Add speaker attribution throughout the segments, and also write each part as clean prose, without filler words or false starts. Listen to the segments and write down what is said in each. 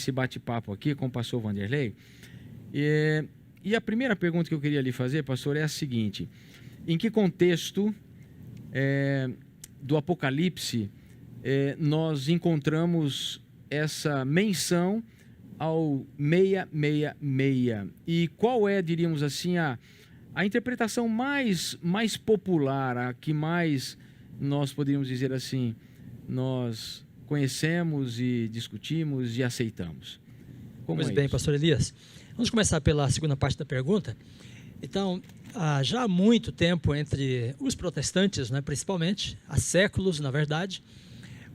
Speaker 1: esse bate-papo aqui com o pastor Vanderlei. E a primeira pergunta que eu queria lhe fazer, pastor, é a seguinte: em que contexto do Apocalipse nós encontramos essa menção ao 666? E qual é, diríamos assim, a interpretação mais popular, a que mais nós poderíamos dizer assim, nós conhecemos e discutimos e aceitamos?
Speaker 2: Pois bem, pastor Elias, vamos começar pela segunda parte da pergunta. Então, já há muito tempo entre os protestantes, né, principalmente, há séculos, na verdade,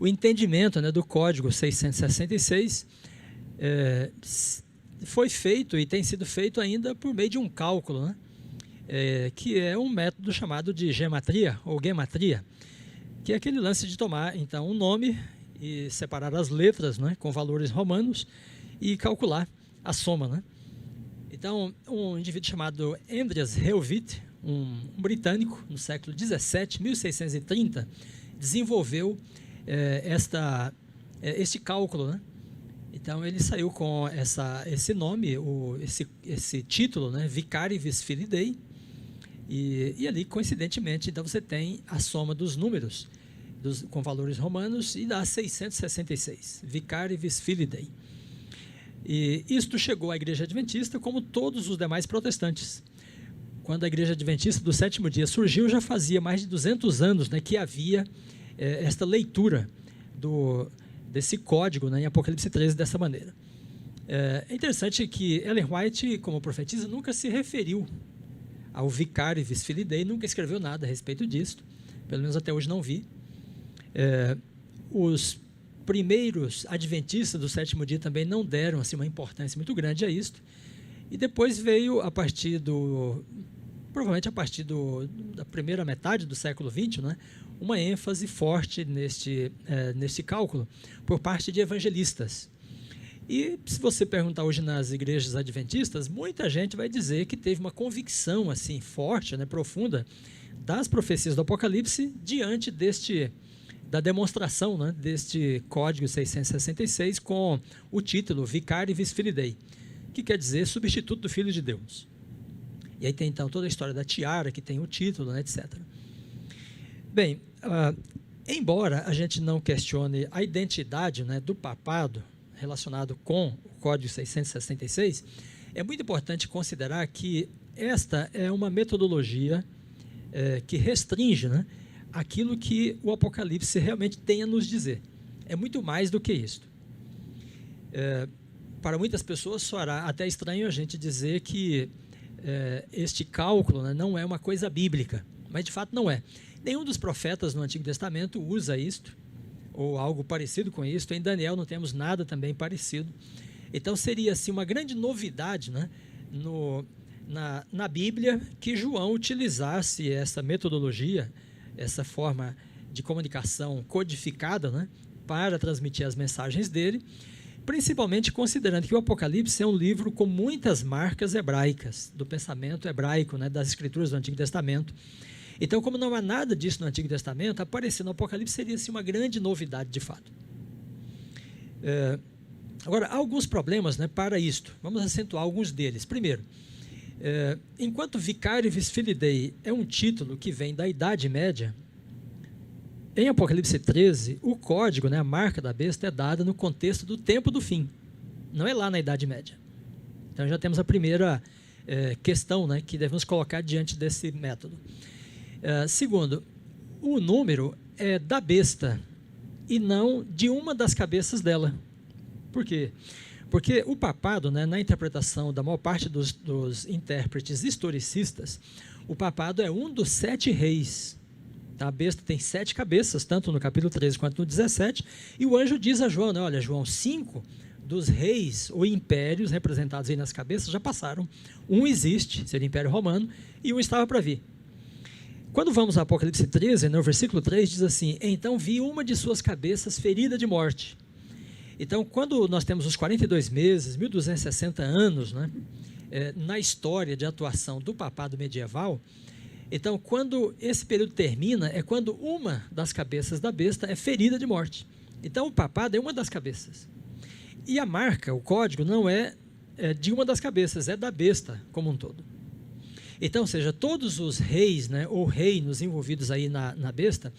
Speaker 2: o entendimento, né, do Código 666 foi feito e tem sido feito ainda por meio de um cálculo, né, que é um método chamado de gematria ou gematria, que é aquele lance de tomar então um nome e separar as letras, né, com valores romanos e calcular a soma, né? Então, um indivíduo chamado Andreas Helvit, um britânico, no século 17, 1630, desenvolveu este cálculo, né? Então, ele saiu com esse nome, esse título, né? Vicari vis Filii Dei, e ali, coincidentemente, então você tem a soma dos números com valores romanos e dá 666, Vicari vis Filii Dei. E isto chegou à Igreja Adventista como todos os demais protestantes. Quando a Igreja Adventista do Sétimo Dia surgiu, já fazia mais de 200 anos, né, que havia esta leitura desse código, né, em Apocalipse 13 dessa maneira. É interessante que Ellen White, como profetisa, nunca se referiu ao Vicari vis Filii Dei, nunca escreveu nada a respeito disso, pelo menos até hoje não vi. Os primeiros adventistas do sétimo dia também não deram assim, uma importância muito grande a isto, e depois veio, provavelmente a partir da primeira metade do século XX, né, uma ênfase forte neste cálculo por parte de evangelistas. E se você perguntar hoje nas igrejas adventistas, muita gente vai dizer que teve uma convicção assim forte, né, profunda, das profecias do Apocalipse diante da demonstração, né, deste código 666 com o título Vicari vis Filii Dei, que quer dizer substituto do Filho de Deus. E aí tem então toda a história da tiara, que tem o título, né, etc. Bem, embora a gente não questione a identidade, né, do papado relacionado com o Código 666, é muito importante considerar que esta é uma metodologia que restringe, né, aquilo que o Apocalipse realmente tem a nos dizer. É muito mais do que isto. Para muitas pessoas soará até estranho a gente dizer que este cálculo, né, não é uma coisa bíblica, mas de fato não é. Nenhum dos profetas no Antigo Testamento usa isto, ou algo parecido com isto. Em Daniel não temos nada também parecido. Então seria assim, uma grande novidade, né, na Bíblia, que João utilizasse essa metodologia, essa forma de comunicação codificada, né, para transmitir as mensagens dele, principalmente considerando que o Apocalipse é um livro com muitas marcas hebraicas, do pensamento hebraico, né, das escrituras do Antigo Testamento. Então, como não há nada disso no Antigo Testamento, aparecer no Apocalipse seria assim, uma grande novidade de fato. Agora, há alguns problemas, né, para isto. Vamos acentuar alguns deles. Primeiro, enquanto Vicari vis Filii Dei é um título que vem da Idade Média, em Apocalipse 13, o código, né, a marca da besta, é dada no contexto do tempo do fim. Não é lá na Idade Média. Então já temos a primeira questão, né, que devemos colocar diante desse método. Segundo, o número é da besta e não de uma das cabeças dela. Por quê? Porque o papado, né, na interpretação da maior parte dos intérpretes historicistas, o papado é um dos 7 reis. A besta tem 7 cabeças, tanto no capítulo 13 quanto no 17, e o anjo diz a João, né, olha, João, 5 dos reis ou impérios representados aí nas cabeças já passaram. Um existe, seria o Império Romano, e um estava para vir. Quando vamos a Apocalipse 13, no versículo 3, diz assim, então vi uma de suas cabeças ferida de morte. Então, quando nós temos os 42 meses, 1260 anos, né, na história de atuação do papado medieval, então, quando esse período termina, é quando uma das cabeças da besta é ferida de morte. Então, o papado é uma das cabeças. E a marca, o código, não é de uma das cabeças, é da besta como um todo. Então, ou seja, todos os reis, né, ou reinos envolvidos aí na besta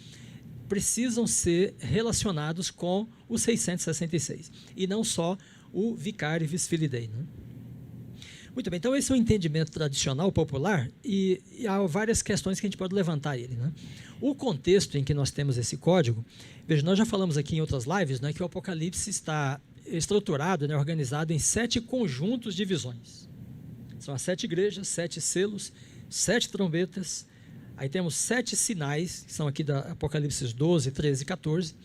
Speaker 2: precisam ser relacionados com o 666 e não só o Vicarius Filidae, né? Muito bem, então esse é um entendimento tradicional, popular, e há várias questões que a gente pode levantar ele, né? O contexto em que nós temos esse código, veja, nós já falamos aqui em outras lives, né, que o Apocalipse está estruturado, né, organizado em 7 conjuntos de visões. São as 7 igrejas, 7 selos, 7 trombetas, aí temos 7 sinais, que são aqui da Apocalipse 12, 13 e 14.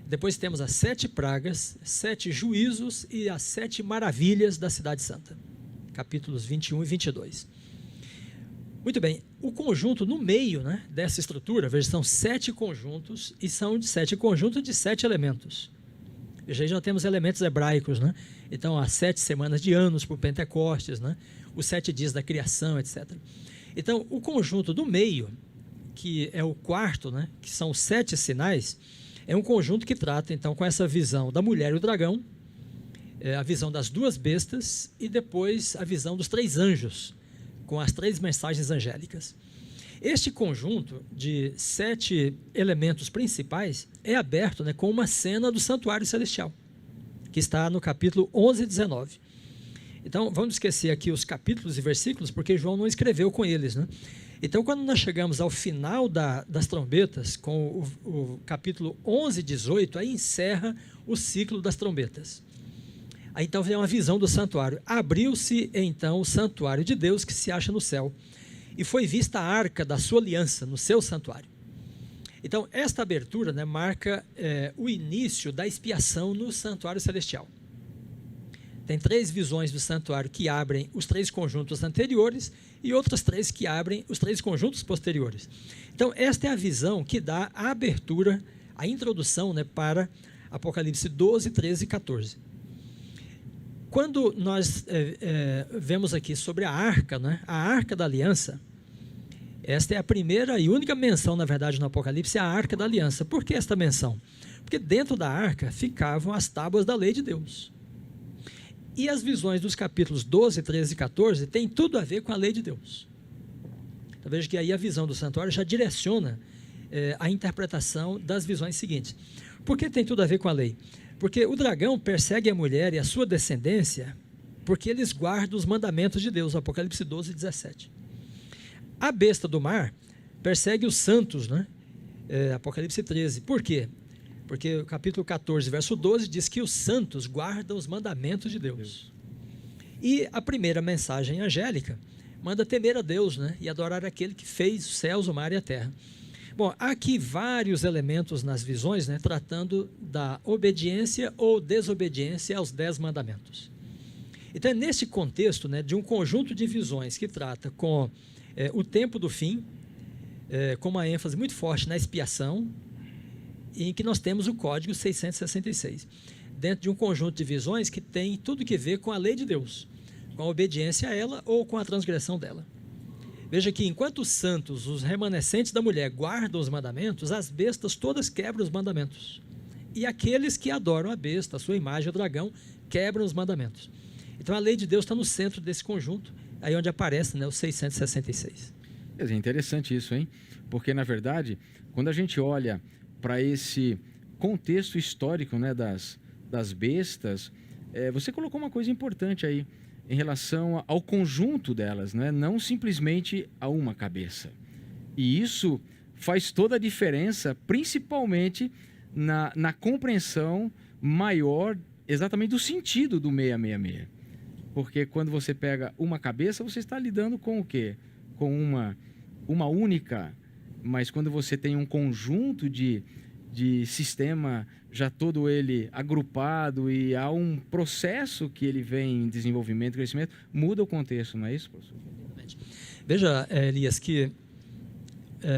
Speaker 2: Depois temos as 7 pragas, 7 juízos e as 7 maravilhas da cidade santa. Capítulos 21 e 22. Muito bem, o conjunto no meio, né, dessa estrutura, veja, são 7 conjuntos e são 7 conjuntos de 7 elementos. Veja, aí já temos elementos hebraicos, né? Então, as 7 semanas de anos por Pentecostes, né? Os 7 dias da criação, etc. Então, o conjunto do meio, que é o quarto, né, que são os 7 sinais, é um conjunto que trata, então, com essa visão da mulher e o dragão, a visão das 2 bestas e depois a visão dos 3 anjos, com as 3 mensagens angélicas. Este conjunto de 7 elementos principais é aberto, né, com uma cena do santuário celestial, que está no capítulo 11 e 19. Então, vamos esquecer aqui os capítulos e versículos, porque João não escreveu com eles, né? Então, quando nós chegamos ao final das trombetas, com o capítulo 11 e 18, aí encerra o ciclo das trombetas. Aí, então, vem uma visão do santuário. Abriu-se, então, o santuário de Deus que se acha no céu, e foi vista a arca da sua aliança no seu santuário. Então, esta abertura, né, marca o início da expiação no santuário celestial. Tem 3 visões do santuário que abrem os 3 conjuntos anteriores e outras 3 que abrem os 3 conjuntos posteriores. Então, esta é a visão que dá a abertura, a introdução, né, para Apocalipse 12, 13 e 14. Quando nós vemos aqui sobre a arca, né, a arca da aliança, esta é a primeira e única menção, na verdade, no Apocalipse, é a arca da aliança. Por que esta menção? Porque dentro da arca ficavam as tábuas da lei de Deus. E as visões dos capítulos 12, 13 e 14 têm tudo a ver com a lei de Deus. Então, veja que aí a visão do santuário já direciona a interpretação das visões seguintes. Por que tem tudo a ver com a lei? Porque o dragão persegue a mulher e a sua descendência porque eles guardam os mandamentos de Deus, Apocalipse 12, 17. A besta do mar persegue os santos, né? Apocalipse 13. Por quê? Porque o capítulo 14, verso 12, diz que os santos guardam os mandamentos de Deus. E a primeira mensagem angélica manda temer a Deus, né, e adorar aquele que fez os céus, o mar e a terra. Bom, há aqui vários elementos nas visões, né, tratando da obediência ou desobediência aos 10 mandamentos. Então, é nesse contexto, né, de um conjunto de visões que trata com o tempo do fim, com uma ênfase muito forte na expiação, em que nós temos o código 666, dentro de um conjunto de visões que tem tudo que ver com a lei de Deus, com a obediência a ela ou com a transgressão dela. Veja que enquanto os santos, os remanescentes da mulher, guardam os mandamentos, as bestas todas quebram os mandamentos. E aqueles que adoram a besta, a sua imagem, o dragão, quebram os mandamentos. Então a lei de Deus está no centro desse conjunto, aí onde aparece, né, o 666.
Speaker 1: É interessante isso, hein? Porque, na verdade, quando a gente olha para esse contexto histórico, né, das bestas, você colocou uma coisa importante aí em relação ao conjunto delas, né? Não simplesmente a uma cabeça. E isso faz toda a diferença, principalmente na compreensão maior exatamente do sentido do 666. Porque quando você pega uma cabeça, você está lidando com o quê? Com uma única. Mas quando você tem um conjunto de sistema já todo ele agrupado e há um processo que ele vem em desenvolvimento, crescimento, muda o contexto, não é isso, professor?
Speaker 2: Veja, Elias, que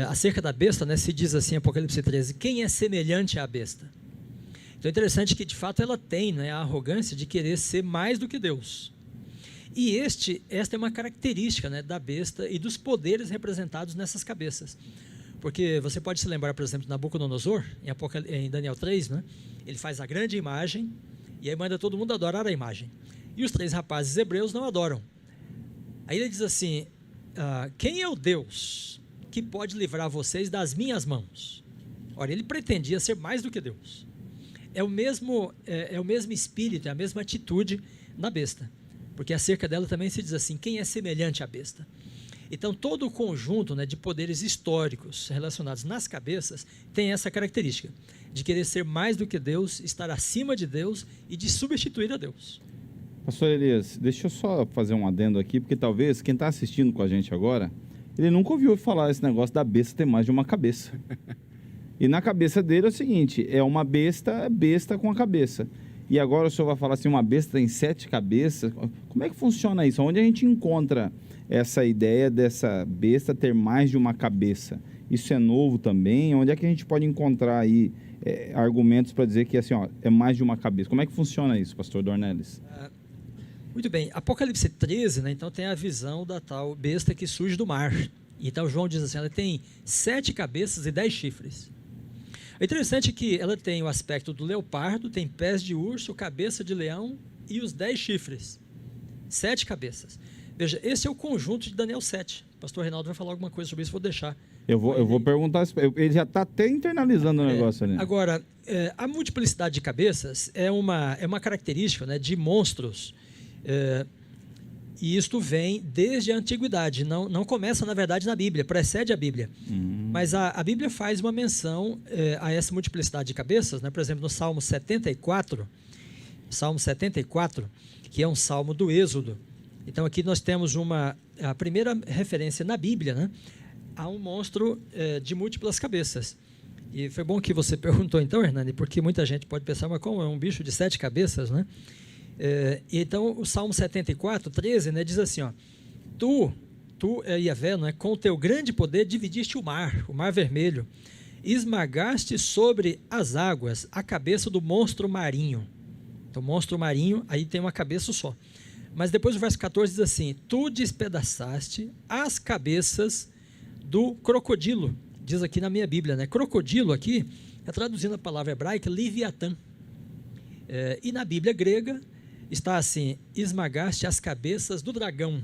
Speaker 2: acerca da besta, né, se diz assim, Apocalipse 13, quem é semelhante à besta? Então é interessante que, de fato, ela tem, né, a arrogância de querer ser mais do que Deus. E esta é uma característica, né, da besta e dos poderes representados nessas cabeças. Porque você pode se lembrar, por exemplo, de Nabucodonosor, em Daniel 3, né? Ele faz a grande imagem E aí manda todo mundo adorar a imagem. E os 3 rapazes hebreus não adoram. Aí ele diz assim, quem é o Deus que pode livrar vocês das minhas mãos? Ora, ele pretendia ser mais do que Deus. É o mesmo espírito, é a mesma atitude na besta. Porque acerca dela também se diz assim, quem é semelhante à besta? Então, todo o conjunto, né, de poderes históricos relacionados nas cabeças tem essa característica, de querer ser mais do que Deus, estar acima de Deus e de substituir a Deus.
Speaker 3: Pastor Elias, deixa eu só fazer um adendo aqui, porque talvez quem está assistindo com a gente agora, ele nunca ouviu falar esse negócio da besta ter mais de uma cabeça. E na cabeça dele é o seguinte, é uma besta com a cabeça. E agora o senhor vai falar assim, uma besta tem 7 cabeças. Como é que funciona isso? Onde a gente encontra essa ideia dessa besta ter mais de uma cabeça? Isso é novo também? Onde é que a gente pode encontrar aí argumentos para dizer que assim, ó, é mais de uma cabeça? Como é que funciona isso, pastor Dornelles?
Speaker 2: Muito bem, Apocalipse 13, né, então tem a visão da tal besta que surge do mar. Então João diz assim, ela tem 7 cabeças e 10 chifres. É interessante que ela tem o aspecto do leopardo, tem pés de urso, cabeça de leão e os 10 chifres. 7 cabeças. Veja, esse é o conjunto de Daniel 7. O pastor Reinaldo vai falar alguma coisa sobre isso, vou deixar.
Speaker 3: Eu vou perguntar, ele já está até internalizando o negócio ali.
Speaker 2: Agora, a multiplicidade de cabeças é uma característica, né, de monstros, e isto vem desde a antiguidade, não começa, na verdade, na Bíblia, precede a Bíblia. Mas a Bíblia faz uma menção a essa multiplicidade de cabeças, né? Por exemplo, no Salmo 74, que é um salmo do Êxodo. Então, aqui nós temos a primeira referência na Bíblia, né, a um monstro de múltiplas cabeças. E foi bom que você perguntou, então, Hernani, porque muita gente pode pensar, mas como é um bicho de 7 cabeças, né? Então, o Salmo 74, 13, né, diz assim, ó, Tu, Yahvé, não é, com o teu grande poder dividiste o mar vermelho, esmagaste sobre as águas a cabeça do monstro marinho. Então, monstro marinho, aí tem uma cabeça só. Mas depois o verso 14 diz assim, Tu despedaçaste as cabeças do crocodilo. Diz aqui na minha Bíblia, né? Crocodilo aqui é traduzindo a palavra hebraica, Leviatã. E na Bíblia grega está assim, esmagaste as cabeças do dragão.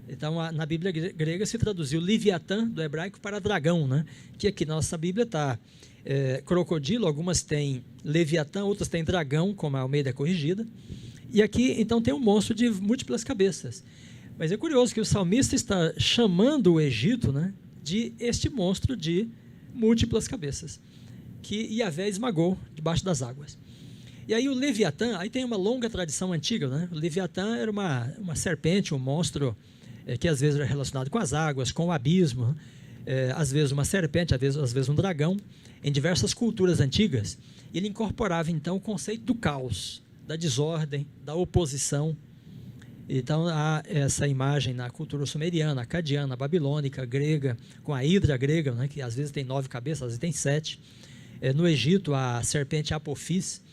Speaker 2: Então, na Bíblia grega se traduziu Leviatã, do hebraico, para dragão, né? Que aqui na nossa Bíblia está crocodilo, algumas têm Leviatã, outras têm dragão, como a Almeida Corrigida. E aqui, então, tem um monstro de múltiplas cabeças. Mas é curioso que o salmista está chamando o Egito, né, de este monstro de múltiplas cabeças, que Yahvé esmagou debaixo das águas. E aí o Leviatã, aí tem uma longa tradição antiga, né? O Leviatã era uma serpente, um monstro que às vezes era relacionado com as águas, com o abismo, às vezes uma serpente, às vezes um dragão, em diversas culturas antigas. Ele incorporava então o conceito do caos, da desordem, da oposição. Então há essa imagem na cultura sumeriana, acadiana, babilônica, grega, com a hidra grega, né, que às vezes tem 9 cabeças, às vezes tem 7. No Egito, a serpente Apophis.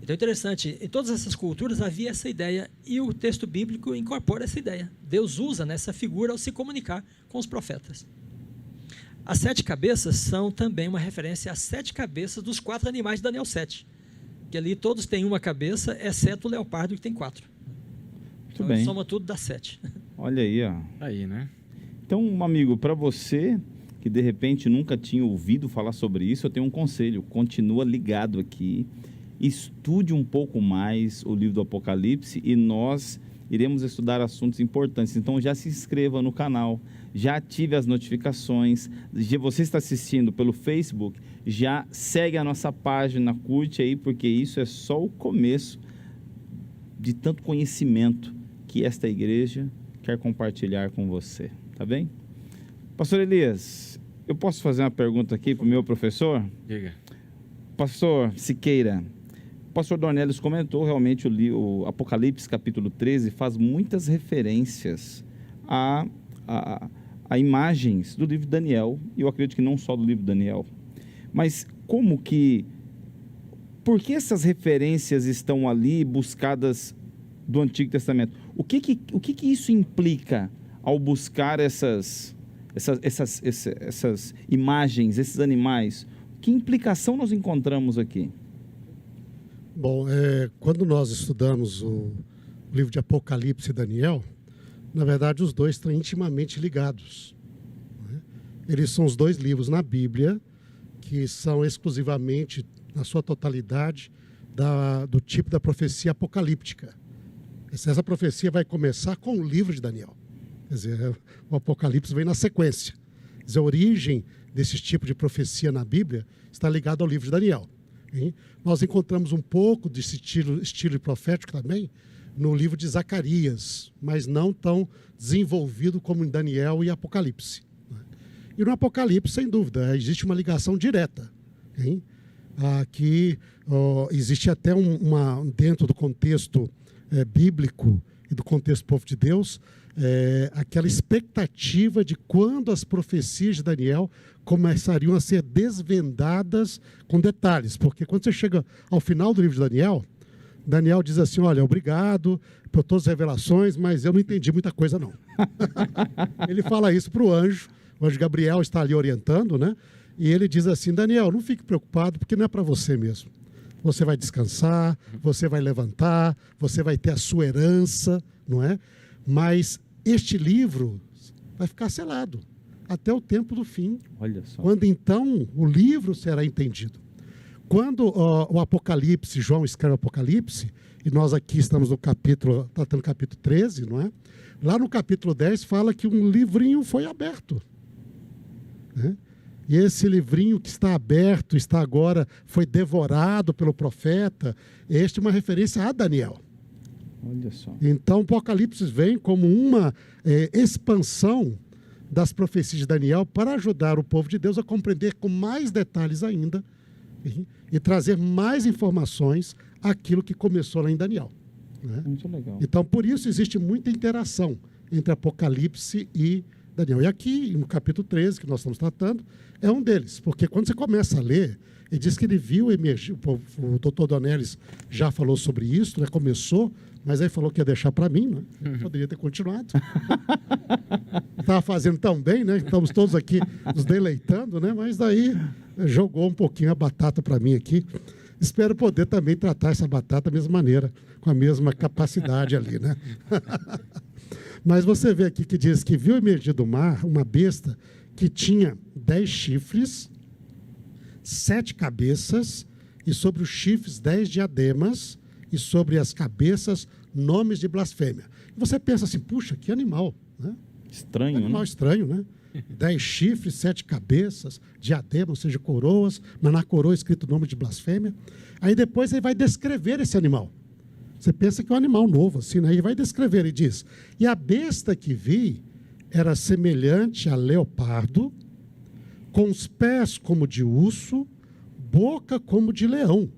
Speaker 2: Então é interessante, em todas essas culturas havia essa ideia e o texto bíblico incorpora essa ideia. Deus usa nessa figura ao se comunicar com os profetas. As 7 cabeças são também uma referência às 7 cabeças dos 4 animais de Daniel 7. Que ali todos têm uma cabeça, exceto o leopardo que tem 4.
Speaker 3: Muito
Speaker 2: Então,
Speaker 3: bem.
Speaker 2: soma tudo, dá 7.
Speaker 3: Olha aí, ó.
Speaker 1: Aí, né?
Speaker 3: Então, amigo, para você que de repente nunca tinha ouvido falar sobre isso, eu tenho um conselho. Continua ligado aqui, estude um pouco mais o livro do Apocalipse e nós iremos estudar assuntos importantes. Então, já se inscreva no canal, já ative as notificações. Se você está assistindo pelo Facebook, já segue a nossa página, curte aí, porque isso é só o começo de tanto conhecimento que esta igreja quer compartilhar com você, tá bem? Pastor Elias, eu posso fazer uma pergunta aqui para o meu professor?
Speaker 1: Diga.
Speaker 3: Pastor Siqueira, o pastor Dornelles comentou realmente o Apocalipse capítulo 13 faz muitas referências a imagens do livro de Daniel, e eu acredito que não só do livro de Daniel, mas por que essas referências estão ali buscadas do Antigo Testamento? O que isso implica ao buscar essas imagens, esses animais? Que implicação nós encontramos aqui?
Speaker 4: Bom, quando nós estudamos o livro de Apocalipse e Daniel, na verdade os dois estão intimamente ligados, né? Eles são os dois livros na Bíblia que são exclusivamente, na sua totalidade, do tipo da profecia apocalíptica. Essa profecia vai começar com o livro de Daniel. Quer dizer, o Apocalipse vem na sequência. Quer dizer, a origem desse tipo de profecia na Bíblia está ligada ao livro de Daniel. Hein? Nós encontramos um pouco desse estilo profético também no livro de Zacarias, mas não tão desenvolvido como em Daniel e Apocalipse. E no Apocalipse, sem dúvida, existe uma ligação direta. Hein? Aqui existe até dentro do contexto bíblico e do contexto do povo de Deus, aquela expectativa de quando as profecias de Daniel começariam a ser desvendadas com detalhes. Porque quando você chega ao final do livro de Daniel, Daniel diz assim, olha, obrigado por todas as revelações, mas eu não entendi muita coisa, não. Ele fala isso para o anjo Gabriel está ali orientando, né? E ele diz assim, Daniel, não fique preocupado, porque não é para você mesmo. Você vai descansar, você vai levantar, você vai ter a sua herança, não é? Mas este livro vai ficar selado até o tempo do fim.
Speaker 3: Olha só.
Speaker 4: Quando então o livro será entendido. Quando o Apocalipse, João escreve o Apocalipse, e nós aqui estamos no capítulo 13, não é? Lá no capítulo 10 fala que um livrinho foi aberto. Né? E esse livrinho que está aberto, está agora, foi devorado pelo profeta, este é uma referência a Daniel.
Speaker 3: Olha só.
Speaker 4: Então, o Apocalipse vem como uma expansão das profecias de Daniel para ajudar o povo de Deus a compreender com mais detalhes ainda e trazer mais informações àquilo que começou lá em Daniel. Né?
Speaker 3: Muito legal.
Speaker 4: Então, por isso, existe muita interação entre Apocalipse e Daniel. E aqui, no capítulo 13, que nós estamos tratando, é um deles. Porque quando você começa a ler, ele diz que ele viu emergir, o doutor Donelis já falou sobre isso, né? Começou, mas aí falou que ia deixar para mim, né? Poderia ter continuado. Estava fazendo tão bem, né? Estamos todos aqui nos deleitando, né? Mas daí jogou um pouquinho a batata para mim aqui. Espero poder também tratar essa batata da mesma maneira, com a mesma capacidade ali, né? Mas você vê aqui que diz que viu emergir do mar uma besta que tinha 10 chifres, 7 cabeças, e sobre os chifres 10 diademas, e sobre as cabeças nomes de blasfêmia. E você pensa assim, puxa, que animal, né?
Speaker 3: Estranho,
Speaker 4: Animal
Speaker 3: né?
Speaker 4: estranho, né? 10 chifres, 7 cabeças, diadema, ou seja, coroas, mas na coroa é escrito o nome de blasfêmia. Aí depois ele vai descrever esse animal. Você pensa que é um animal novo, assim, né? Ele vai descrever e diz, e a besta que vi era semelhante a leopardo, com os pés como de urso, boca como de leão.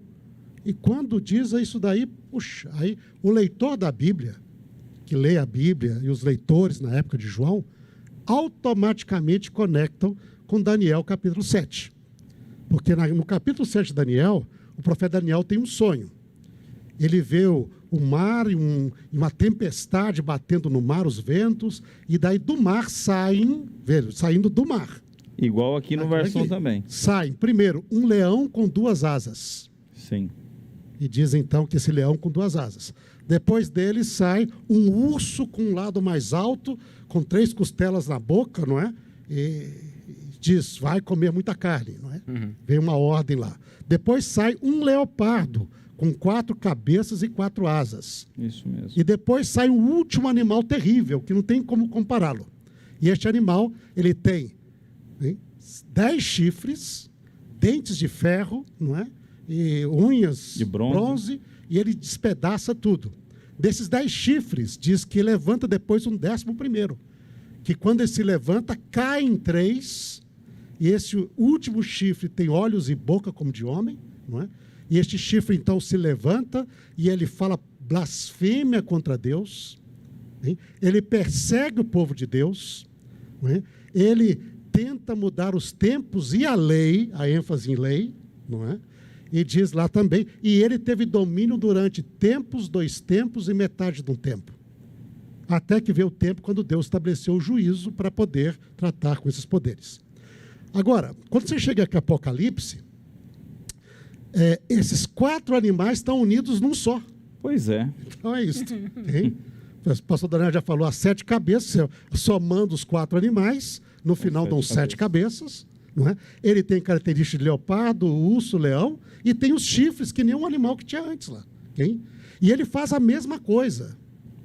Speaker 4: E quando diz isso daí, puxa, aí o leitor da Bíblia, que lê a Bíblia, e os leitores na época de João, automaticamente conectam com Daniel capítulo 7. Porque no capítulo 7 de Daniel, o profeta Daniel tem um sonho. Ele vê o mar e uma tempestade batendo no mar, os ventos, e daí do mar saindo do mar.
Speaker 3: Igual aqui no versão
Speaker 4: aqui,
Speaker 3: também.
Speaker 4: Sai, primeiro, um leão com 2 asas.
Speaker 3: Sim.
Speaker 4: E diz então que esse leão com 2 asas. Depois dele sai um urso com um lado mais alto, com 3 costelas na boca, não é? E diz, vai comer muita carne, não é? Vem uma ordem lá. Depois sai um leopardo, com 4 cabeças e 4 asas.
Speaker 3: Isso mesmo.
Speaker 4: E depois sai um último animal terrível, que não tem como compará-lo. E este animal, ele tem 10 chifres, dentes de ferro, não é? E unhas
Speaker 3: de bronze,
Speaker 4: e ele despedaça tudo. Desses 10 chifres, diz que levanta depois um 11º, que quando ele se levanta, cai em 3, e esse último chifre tem olhos e boca como de homem, não é? E este chifre, então, se levanta e ele fala blasfêmia contra Deus. Hein? Ele persegue o povo de Deus. Não é? Ele tenta mudar os tempos e a lei, a ênfase em lei, não é? E diz lá também, e ele teve domínio durante tempos, 2 tempos e metade de um tempo. Até que veio o tempo quando Deus estabeleceu o juízo para poder tratar com esses poderes. Agora, quando você chega aqui a Apocalipse, esses 4 animais estão unidos num só.
Speaker 3: Pois é.
Speaker 4: Então é isso. Hein? O pastor Daniel já falou, as 7 cabeças, somando os 4 animais, no final dão 7 cabeças. Não é? Ele tem características de leopardo, urso, leão, e tem os chifres, que nem um animal que tinha antes lá. Hein? E ele faz a mesma coisa.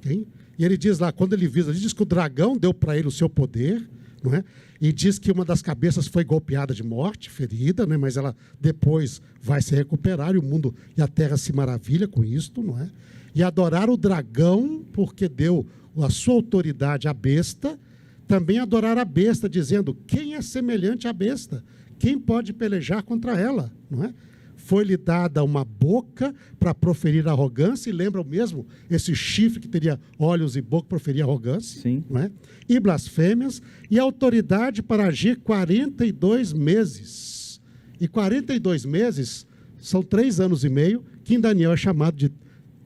Speaker 4: Hein? E ele diz lá, quando ele visa, ele diz que o dragão deu para ele o seu poder, não é? E diz que uma das cabeças foi golpeada de morte, ferida, né? Mas ela depois vai se recuperar, e o mundo e a terra se maravilha com isto, não é? E adorar o dragão, porque deu a sua autoridade à besta, também adorar a besta, dizendo, quem é semelhante à besta? Quem pode pelejar contra ela? Não é? Foi-lhe dada uma boca para proferir arrogância, e lembra mesmo esse chifre que teria olhos e boca para proferir arrogância,
Speaker 3: Sim.
Speaker 4: não é? E blasfêmias, e autoridade para agir 42 meses. E 42 meses são 3 anos e meio, que em Daniel é chamado de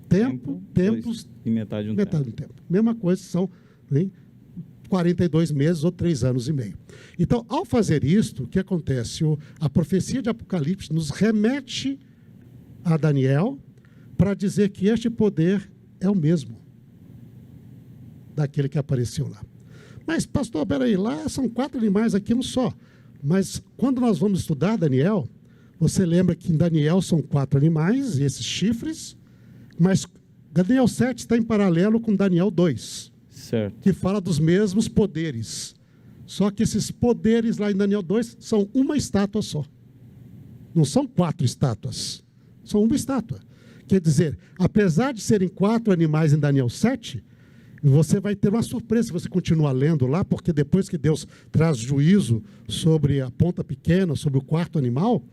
Speaker 4: tempos
Speaker 3: e metade de um
Speaker 4: metade do tempo. Mesma coisa, são 42 meses ou 3 anos e meio. Então, ao fazer isto, o que acontece? A profecia de Apocalipse nos remete a Daniel para dizer que este poder é o mesmo daquele que apareceu lá. Mas, pastor, peraí, lá são 4 animais, aqui um só. Mas, quando nós vamos estudar Daniel, você lembra que em Daniel são 4 animais, e esses chifres, mas Daniel 7 está em paralelo com Daniel 2.
Speaker 3: Certo.
Speaker 4: Que fala dos mesmos poderes. Só que esses poderes lá em Daniel 2 são uma estátua só. Não são 4 estátuas. São uma estátua. Quer dizer, apesar de serem 4 animais em Daniel 7, você vai ter uma surpresa se você continuar lendo lá, porque depois que Deus traz juízo sobre a ponta pequena, sobre o 4º animal,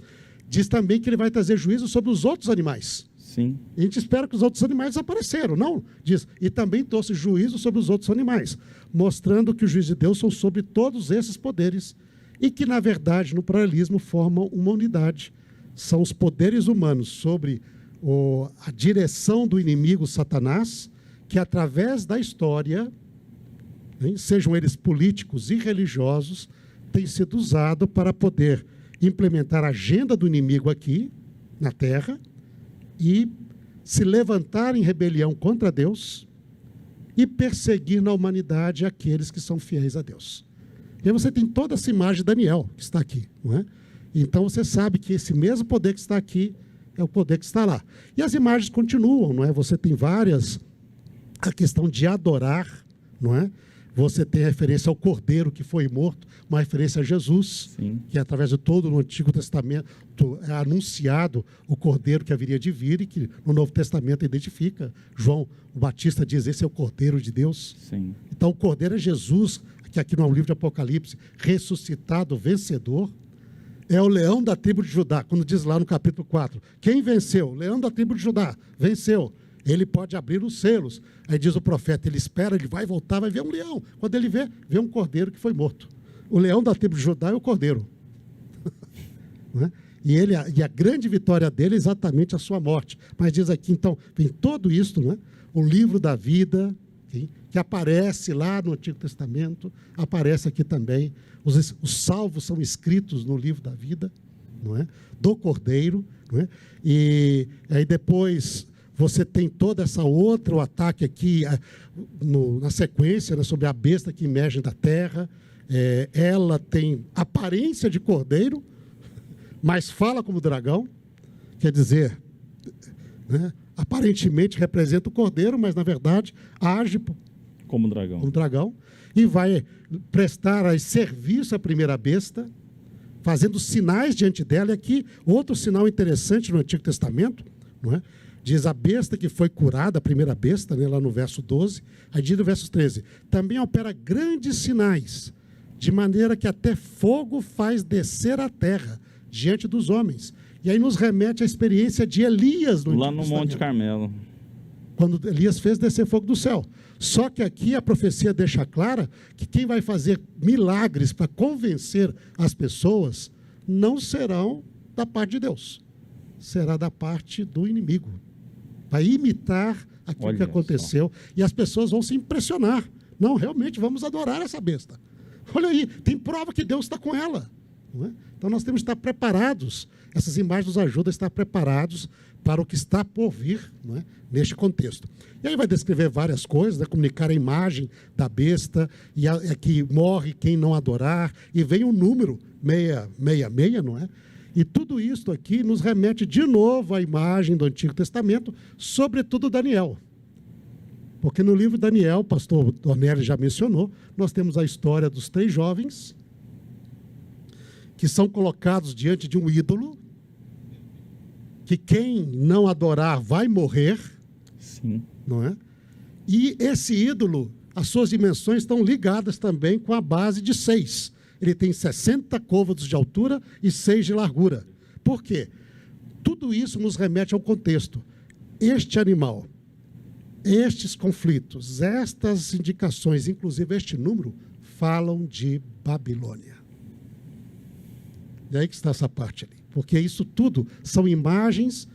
Speaker 4: diz também que ele vai trazer juízo sobre os outros animais.
Speaker 3: Sim.
Speaker 4: E a gente espera que os outros animais desapareceram. Não, diz. E também trouxe juízo sobre os outros animais, mostrando que o juízo de Deus são sobre todos esses poderes e que, na verdade, no paralelismo, formam uma unidade. São os poderes humanos sobre a direção do inimigo Satanás, que, através da história, sejam eles políticos e religiosos, tem sido usado para poder implementar a agenda do inimigo aqui, na Terra, e se levantar em rebelião contra Deus e perseguir na humanidade aqueles que são fiéis a Deus. E aí você tem toda essa imagem de Daniel, que está aqui. Não é? Então você sabe que esse mesmo poder que está aqui é o poder que está lá. E as imagens continuam, não é? Você tem várias, a questão de adorar, não é? Você tem a referência ao Cordeiro que foi morto, uma referência a Jesus,
Speaker 3: Sim.
Speaker 4: que através de todo o Antigo Testamento é anunciado o Cordeiro que haveria de vir e que no Novo Testamento identifica. João o Batista diz, esse é o Cordeiro de Deus.
Speaker 3: Sim.
Speaker 4: Então o Cordeiro é Jesus, que aqui no livro de Apocalipse, ressuscitado, vencedor. É o leão da tribo de Judá, quando diz lá no capítulo 4, quem venceu? O leão da tribo de Judá, venceu. Ele pode abrir os selos. Aí diz o profeta, ele espera, ele vai voltar, vai ver um leão. Quando ele vê um cordeiro que foi morto. O leão da tribo de Judá é o cordeiro. Não é? E a grande vitória dele é exatamente a sua morte. Mas diz aqui, então, vem todo isso, não é? O livro da vida, que aparece lá no Antigo Testamento, aparece aqui também. Os salvos são escritos no livro da vida, não é? Do cordeiro. Não é? E aí depois você tem todo esse outro ataque aqui na sequência, né, sobre a besta que emerge da terra. Ela tem aparência de cordeiro, mas fala como dragão. Quer dizer, né, aparentemente representa o cordeiro, mas na verdade age
Speaker 3: como dragão.
Speaker 4: Como dragão. E vai prestar serviço à primeira besta, fazendo sinais diante dela. E aqui, outro sinal interessante no Antigo Testamento, não é? Diz a besta que foi curada, a primeira besta, né, lá no verso 12. Aí diz no verso 13, também opera grandes sinais, de maneira que até fogo faz descer a terra diante dos homens. E aí nos remete à experiência de Elias no
Speaker 3: lá no Monte Carmelo.
Speaker 4: Quando Elias fez descer fogo do céu. Só que aqui a profecia deixa clara que quem vai fazer milagres para convencer as pessoas não serão da parte de Deus. Será da parte do inimigo. Vai imitar aquilo que aconteceu. E as pessoas vão se impressionar. Não, realmente, vamos adorar essa besta. Olha aí, tem prova que Deus está com ela. Não é? Então, nós temos que estar preparados. Essas imagens nos ajudam a estar preparados para o que está por vir, não é? Neste contexto. E aí vai descrever várias coisas, né? Comunicar a imagem da besta, e que morre quem não adorar, e vem o número 666, não é? E tudo isso aqui nos remete de novo à imagem do Antigo Testamento, sobretudo Daniel. Porque no livro de Daniel, o pastor Dornelles já mencionou, nós temos a história dos 3 jovens que são colocados diante de um ídolo, que quem não adorar vai morrer.
Speaker 3: Sim.
Speaker 4: Não é? E esse ídolo, as suas dimensões estão ligadas também com a base de 6. Ele tem 60 côvados de altura e 6 de largura. Por quê? Tudo isso nos remete ao contexto. Este animal, estes conflitos, estas indicações, inclusive este número, falam de Babilônia. E aí que está essa parte ali. Porque isso tudo são imagens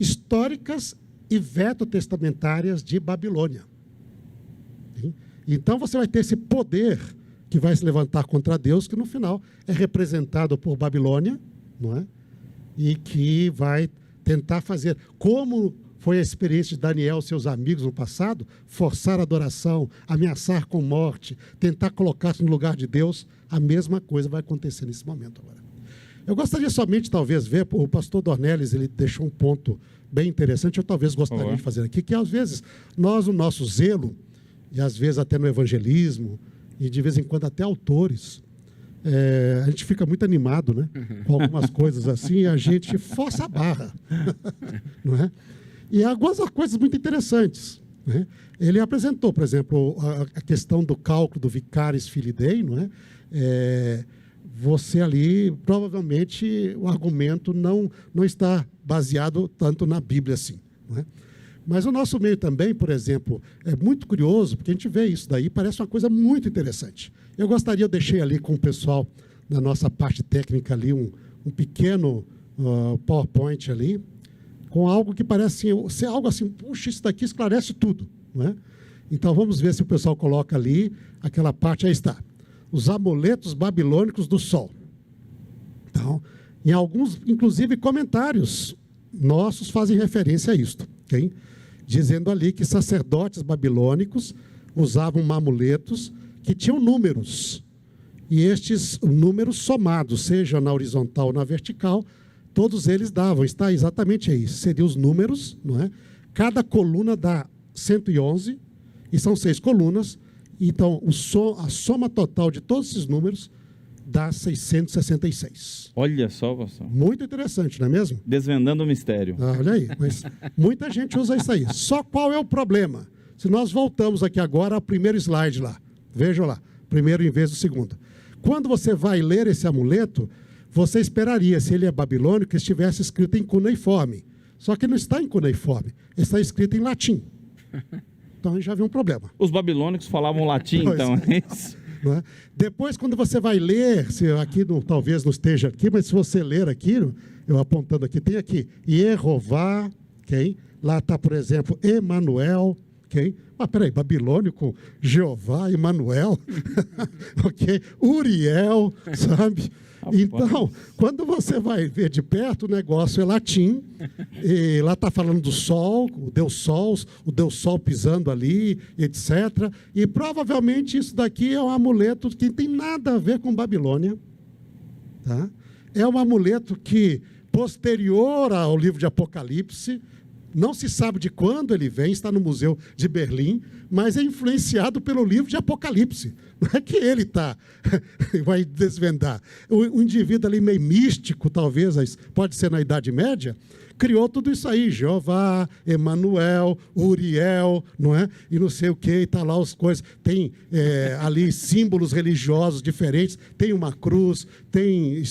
Speaker 4: históricas e veto-testamentárias de Babilônia. Então você vai ter esse poder que vai se levantar contra Deus, que no final é representado por Babilônia, não é? E que vai tentar fazer, como foi a experiência de Daniel e seus amigos no passado, forçar a adoração, ameaçar com morte, tentar colocar-se no lugar de Deus, a mesma coisa vai acontecer nesse momento agora. Eu gostaria somente, talvez, ver, o pastor Dornelles, ele deixou um ponto bem interessante, eu talvez gostaria de fazer aqui, que às vezes nós, no nosso zelo, e às vezes até no evangelismo, e de vez em quando até autores, a gente fica muito animado, né, com algumas coisas assim, e a gente força a barra. Não é? E algumas coisas muito interessantes. Né? Ele apresentou, por exemplo, a questão do cálculo do Vicaris Filidae, não é? Você ali, provavelmente, o argumento não está baseado tanto na Bíblia assim. Não é? Mas o nosso meio também, por exemplo, é muito curioso, porque a gente vê isso daí, parece uma coisa muito interessante. Eu gostaria, eu deixei ali com o pessoal, na nossa parte técnica ali, um pequeno PowerPoint ali, com algo que parece ser algo assim, puxa, isso daqui esclarece tudo. Não é? Então, vamos ver se o pessoal coloca ali, aquela parte, aí está. Os amuletos babilônicos do sol. Então, em alguns, inclusive, comentários nossos fazem referência a isto, okay? Dizendo ali que sacerdotes babilônicos usavam amuletos que tinham números, e estes números somados, seja na horizontal ou na vertical, todos eles davam, está exatamente aí, seriam os números, não é? Cada coluna dá 111, e são 6 colunas. Então, a soma total de todos esses números dá 666.
Speaker 3: Olha só, pastor.
Speaker 4: Muito interessante, não é mesmo?
Speaker 3: Desvendando o mistério.
Speaker 4: Olha aí, mas muita gente usa isso aí. Só qual é o problema? Se nós voltamos aqui agora ao primeiro slide lá, vejam lá, primeiro em vez do segundo. Quando você vai ler esse amuleto, você esperaria, se ele é babilônico, que estivesse escrito em cuneiforme. Só que não está em cuneiforme, está escrito em latim. Então, a gente já viu um problema.
Speaker 3: Os babilônicos falavam latim,
Speaker 4: Pois
Speaker 3: então, é isso?
Speaker 4: Não é? Depois, quando você vai ler, se aqui talvez não esteja aqui, mas se você ler aqui, eu apontando aqui, tem aqui, Yehová, okay? Lá está, por exemplo, Emanuel, okay? Mas peraí, babilônio com Jeová, Emanuel, ok? Uriel, sabe? Então, quando você vai ver de perto, o negócio é latim, e lá está falando do sol, o Deus Sol pisando ali, etc. E provavelmente isso daqui é um amuleto que não tem nada a ver com Babilônia. Tá? É um amuleto que, posterior ao livro de Apocalipse, não se sabe de quando ele vem, está no Museu de Berlim, mas é influenciado pelo livro de Apocalipse. Não é que ele vai desvendar. O indivíduo ali meio místico, talvez, pode ser na Idade Média, criou tudo isso aí, Jeová, Emanuel, Uriel, não é? E não sei o que, está lá as coisas. Tem ali símbolos religiosos diferentes, tem uma cruz, tem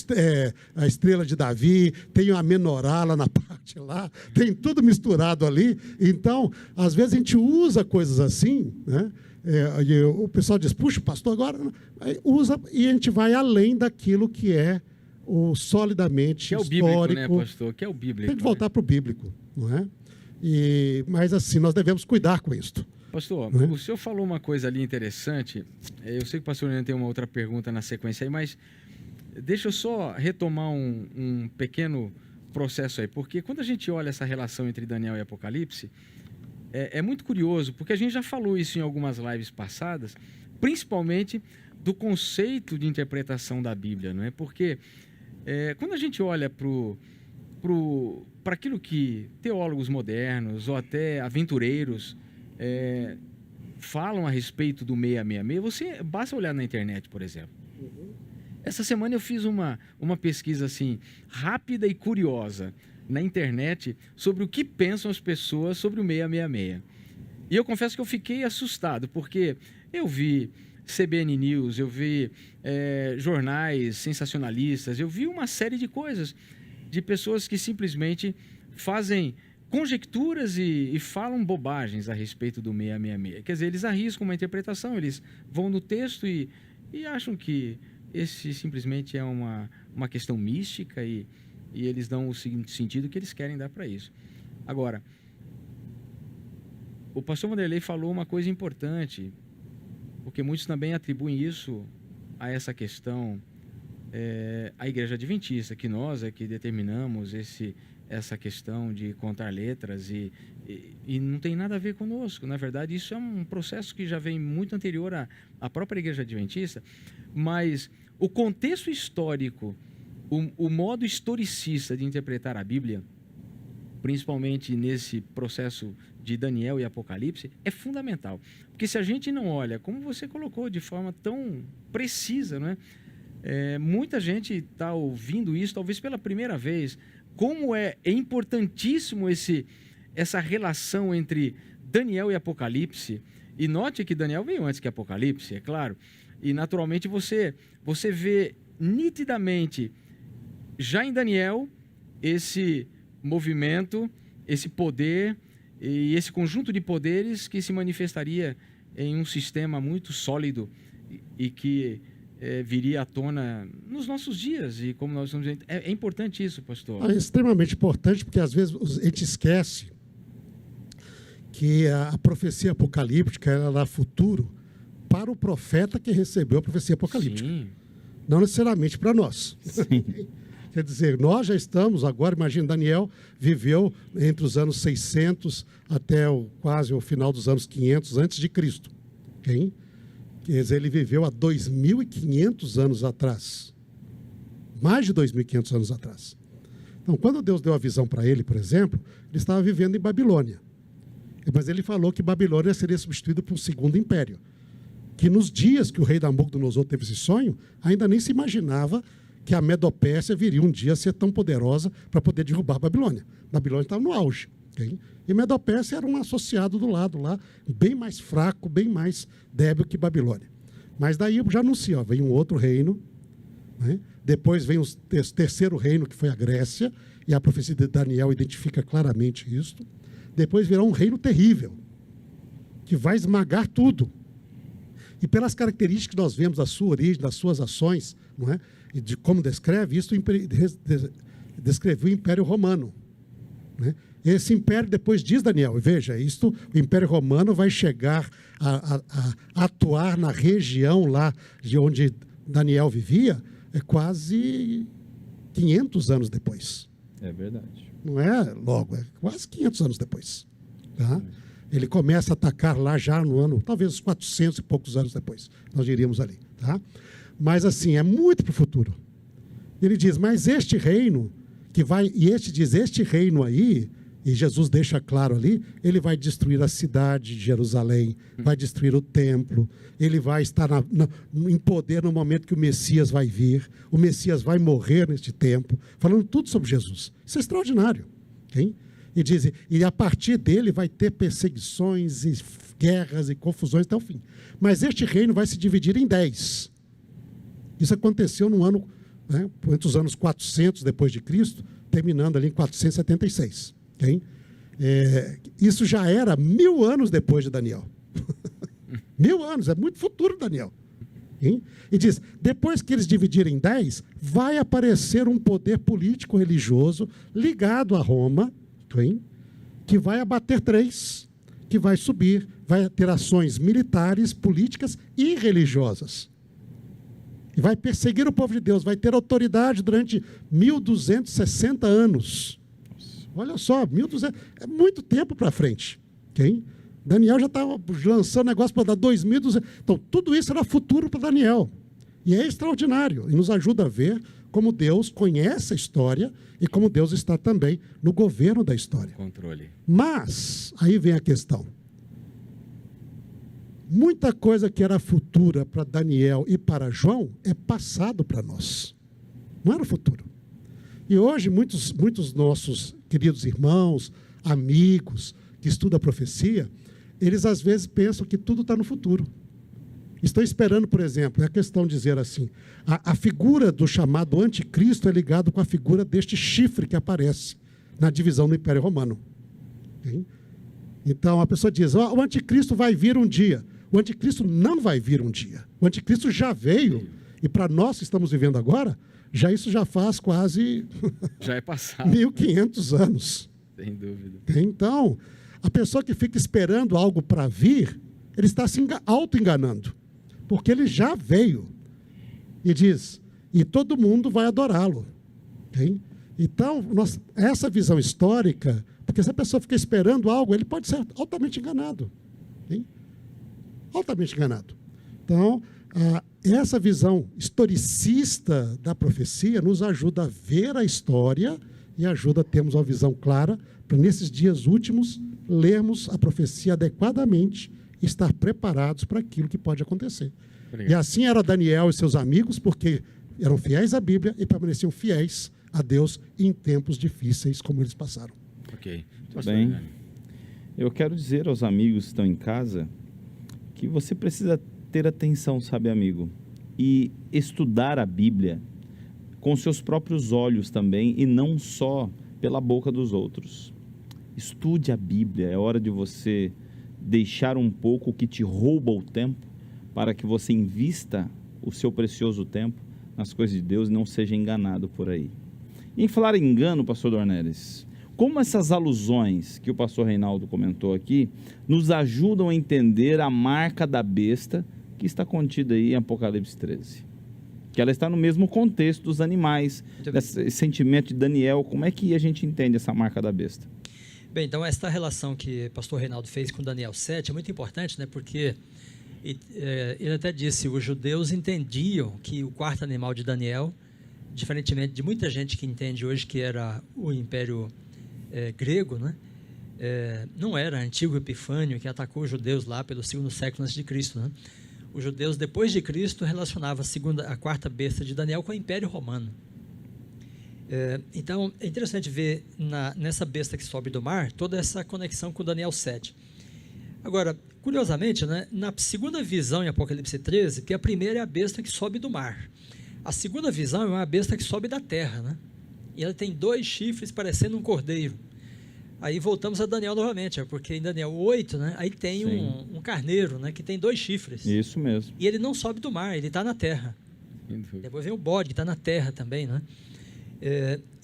Speaker 4: a estrela de Davi, tem a menorá lá na parte lá, tem tudo misturado ali. Então, às vezes a gente usa coisas assim, né? E o pessoal diz, puxa, pastor, agora usa, e a gente vai além daquilo que é o solidamente
Speaker 1: que é o
Speaker 4: histórico.
Speaker 1: Bíblico, né, pastor? Que é o bíblico.
Speaker 4: Tem que voltar para o bíblico, não é? Mas assim, nós devemos cuidar com isso.
Speaker 1: Pastor,
Speaker 4: Não é?
Speaker 1: o senhor falou uma coisa ali interessante. Eu sei que o pastor Leandro tem uma outra pergunta na sequência aí, mas deixa eu só retomar um pequeno processo aí, porque quando a gente olha essa relação entre Daniel e Apocalipse, é muito curioso, porque a gente já falou isso em algumas lives passadas, principalmente do conceito de interpretação da Bíblia, não é? Porque quando a gente olha para aquilo que teólogos modernos ou até aventureiros falam a respeito do 666, basta olhar na internet, por exemplo. Essa semana eu fiz uma pesquisa assim, rápida e curiosa na internet sobre o que pensam as pessoas sobre o 666. E eu confesso que eu fiquei assustado, porque eu vi CBN News, eu vi jornais sensacionalistas, eu vi uma série de coisas de pessoas que simplesmente fazem conjecturas e falam bobagens a respeito do 666. Quer dizer, eles arriscam uma interpretação, eles vão no texto e acham que esse simplesmente é uma questão mística e eles dão o sentido que eles querem dar para isso. Agora, o pastor Vanderlei falou uma coisa importante, porque muitos também atribuem isso a essa questão, a Igreja Adventista, que nós é que determinamos essa questão de contar letras e não tem nada a ver conosco. Na verdade, isso é um processo que já vem muito anterior à própria Igreja Adventista, mas o contexto histórico, o modo historicista de interpretar a Bíblia, principalmente nesse processo de Daniel e Apocalipse, é fundamental. Porque se a gente não olha, como você colocou de forma tão precisa, não é? Muita gente está ouvindo isso, talvez pela primeira vez, como é importantíssimo essa relação entre Daniel e Apocalipse. E note que Daniel veio antes que Apocalipse, é claro. E, naturalmente, você vê nitidamente, já em Daniel, esse movimento, esse poder e esse conjunto de poderes que se manifestaria em um sistema muito sólido e que viria à tona nos nossos dias. E como nós estamos dizendo, é importante isso, pastor?
Speaker 4: É extremamente importante, porque às vezes a gente esquece que a profecia apocalíptica ela dá futuro para o profeta que recebeu a profecia apocalíptica.
Speaker 1: Sim.
Speaker 4: Não necessariamente para nós.
Speaker 3: Sim.
Speaker 4: Quer dizer, nós já estamos agora, imagina, Daniel viveu entre os anos 600 até quase o final dos anos 500 antes de Cristo. Okay? Quer dizer, ele viveu há 2.500 anos atrás. Mais de 2.500 anos atrás. Então, quando Deus deu a visão para ele, por exemplo, ele estava vivendo em Babilônia. Mas ele falou que Babilônia seria substituída por um segundo império. Que nos dias que o rei Nabucodonosor teve esse sonho, ainda nem se imaginava que a Medopérsia viria um dia a ser tão poderosa para poder derrubar a Babilônia. Babilônia estava no auge. Okay? E Medopérsia era um associado do lado lá, bem mais fraco, bem mais débil que Babilônia. Mas daí já anuncia, vem um outro reino, né? Depois vem o terceiro reino, que foi a Grécia, e a profecia de Daniel identifica claramente isso. Depois virá um reino terrível, que vai esmagar tudo. E pelas características que nós vemos da sua origem, das suas ações, não é? E de como descreve, isso descreveu o Império Romano. Né? Esse império, depois diz Daniel, veja, o Império Romano vai chegar a atuar na região lá de onde Daniel vivia, quase 500 anos depois.
Speaker 3: É verdade.
Speaker 4: Não é logo, é quase 500 anos depois. Tá? Ele começa a atacar lá já no ano, talvez uns 400 e poucos anos depois, nós diríamos ali. Tá? Mas assim, é muito para o futuro. Ele diz, mas este reino, este reino aí, e Jesus deixa claro ali, ele vai destruir a cidade de Jerusalém, vai destruir o templo, ele vai estar em poder no momento que o Messias vai vir, o Messias vai morrer neste tempo, falando tudo sobre Jesus. Isso é extraordinário. Okay? E diz, e a partir dele vai ter perseguições e guerras e confusões até o fim. Mas este reino vai se dividir em 10. Isso aconteceu no ano, né, entre os anos 400 depois de Cristo, terminando ali em 476. Okay? Isso já era 1000 anos depois de Daniel. 1000 anos, é muito futuro, Daniel. Okay? E diz, depois que eles dividirem em 10, vai aparecer um poder político-religioso ligado a Roma, okay? Que vai abater 3, que vai subir, vai ter ações militares, políticas e religiosas. e vai perseguir o povo de Deus, vai ter autoridade durante 1260 anos. Olha só, 1200, é muito tempo para frente. Okay? Daniel já estava lançando negócio para dar 2200. Então, tudo isso era futuro para Daniel. E é extraordinário, e nos ajuda a ver como Deus conhece a história e como Deus está também no governo da história.
Speaker 1: Controle.
Speaker 4: Mas, aí vem a questão. Muita coisa que era futura para Daniel e para João é passado para nós. Não era futuro. E hoje, muitos nossos queridos irmãos, amigos, que estudam a profecia, eles às vezes pensam que tudo está no futuro. Estão esperando, por exemplo, é a questão de dizer assim, a figura do chamado anticristo é ligado com a figura deste chifre que aparece na divisão do Império Romano. Okay? Então, a pessoa diz, o anticristo vai vir um dia. O anticristo não vai vir um dia. O anticristo já veio, e para nós que estamos vivendo agora, isso já faz quase
Speaker 1: já é passado.
Speaker 4: 1500 anos.
Speaker 1: Sem dúvida.
Speaker 4: Então, a pessoa que fica esperando algo para vir, ele está se auto-enganando, porque ele já veio. E diz, e todo mundo vai adorá-lo. Okay? Então, essa visão histórica, porque se a pessoa fica esperando algo, ele pode ser altamente enganado. Okay? Altamente enganado. Então, essa visão historicista da profecia nos ajuda a ver a história e ajuda a termos uma visão clara para, nesses dias últimos, lermos a profecia adequadamente e estar preparados para aquilo que pode acontecer. Obrigado. E assim era Daniel e seus amigos, porque eram fiéis à Bíblia e permaneciam fiéis a Deus em tempos difíceis como eles passaram.
Speaker 1: Ok.
Speaker 3: Bem, eu quero dizer aos amigos que estão em casa que você precisa ter atenção, sabe, amigo, e estudar a Bíblia com seus próprios olhos também, e não só pela boca dos outros. Estude a Bíblia, é hora de você deixar um pouco o que te rouba o tempo, para que você invista o seu precioso tempo nas coisas de Deus e não seja enganado por aí. E em falar em engano, pastor Dornelles, como essas alusões que o pastor Reinaldo comentou aqui, nos ajudam a entender a marca da besta que está contida aí em Apocalipse 13? Que ela está no mesmo contexto dos animais, desse sentimento de Daniel. Como é que a gente entende essa marca da besta?
Speaker 2: Bem, então esta relação que o pastor Reinaldo fez com Daniel 7 é muito importante, né? Porque ele até disse, os judeus entendiam que o quarto animal de Daniel, diferentemente de muita gente que entende hoje que era o Império grego, né? Não era antigo Epifânio que atacou os judeus lá pelo 2º século antes de Cristo, né? Os judeus depois de Cristo relacionavam a quarta besta de Daniel com o Império Romano. Então é interessante ver nessa besta que sobe do mar toda essa conexão com Daniel 7. Agora, curiosamente, né, na segunda visão em Apocalipse 13, que a primeira é a besta que sobe do mar. A segunda visão é uma besta que sobe da terra, né? E ela tem 2 chifres parecendo um cordeiro. Aí voltamos a Daniel novamente, porque em Daniel 8, né, aí tem um carneiro, né, que tem 2 chifres.
Speaker 3: Isso mesmo.
Speaker 2: E ele não sobe do mar, ele está na terra. Depois vem o bode, que está na terra também, né?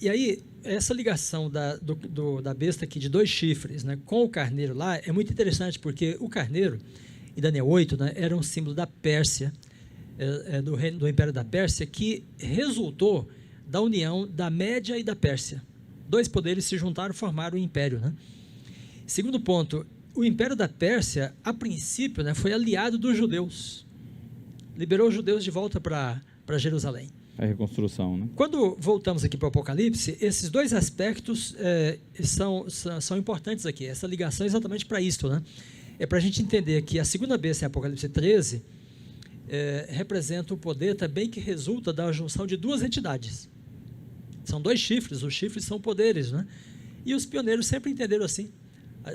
Speaker 2: E aí, essa ligação da besta aqui de 2 chifres, né, com o carneiro lá é muito interessante, porque o carneiro, em Daniel 8, né, era um símbolo da Pérsia, do Império da Pérsia, que resultou da união da Média e da Pérsia. 2 poderes se juntaram e formaram o Império, né? Segundo ponto, o Império da Pérsia, a princípio, né, foi aliado dos judeus. Liberou os judeus de volta para Jerusalém.
Speaker 3: A reconstrução, né?
Speaker 2: Quando voltamos aqui para o Apocalipse, esses 2 aspectos são importantes aqui. Essa ligação é exatamente para isso, né? É para a gente entender que a segunda besta em Apocalipse 13 representa o poder também que resulta da junção de 2 entidades. São 2 chifres, os chifres são poderes, né? E os pioneiros sempre entenderam assim.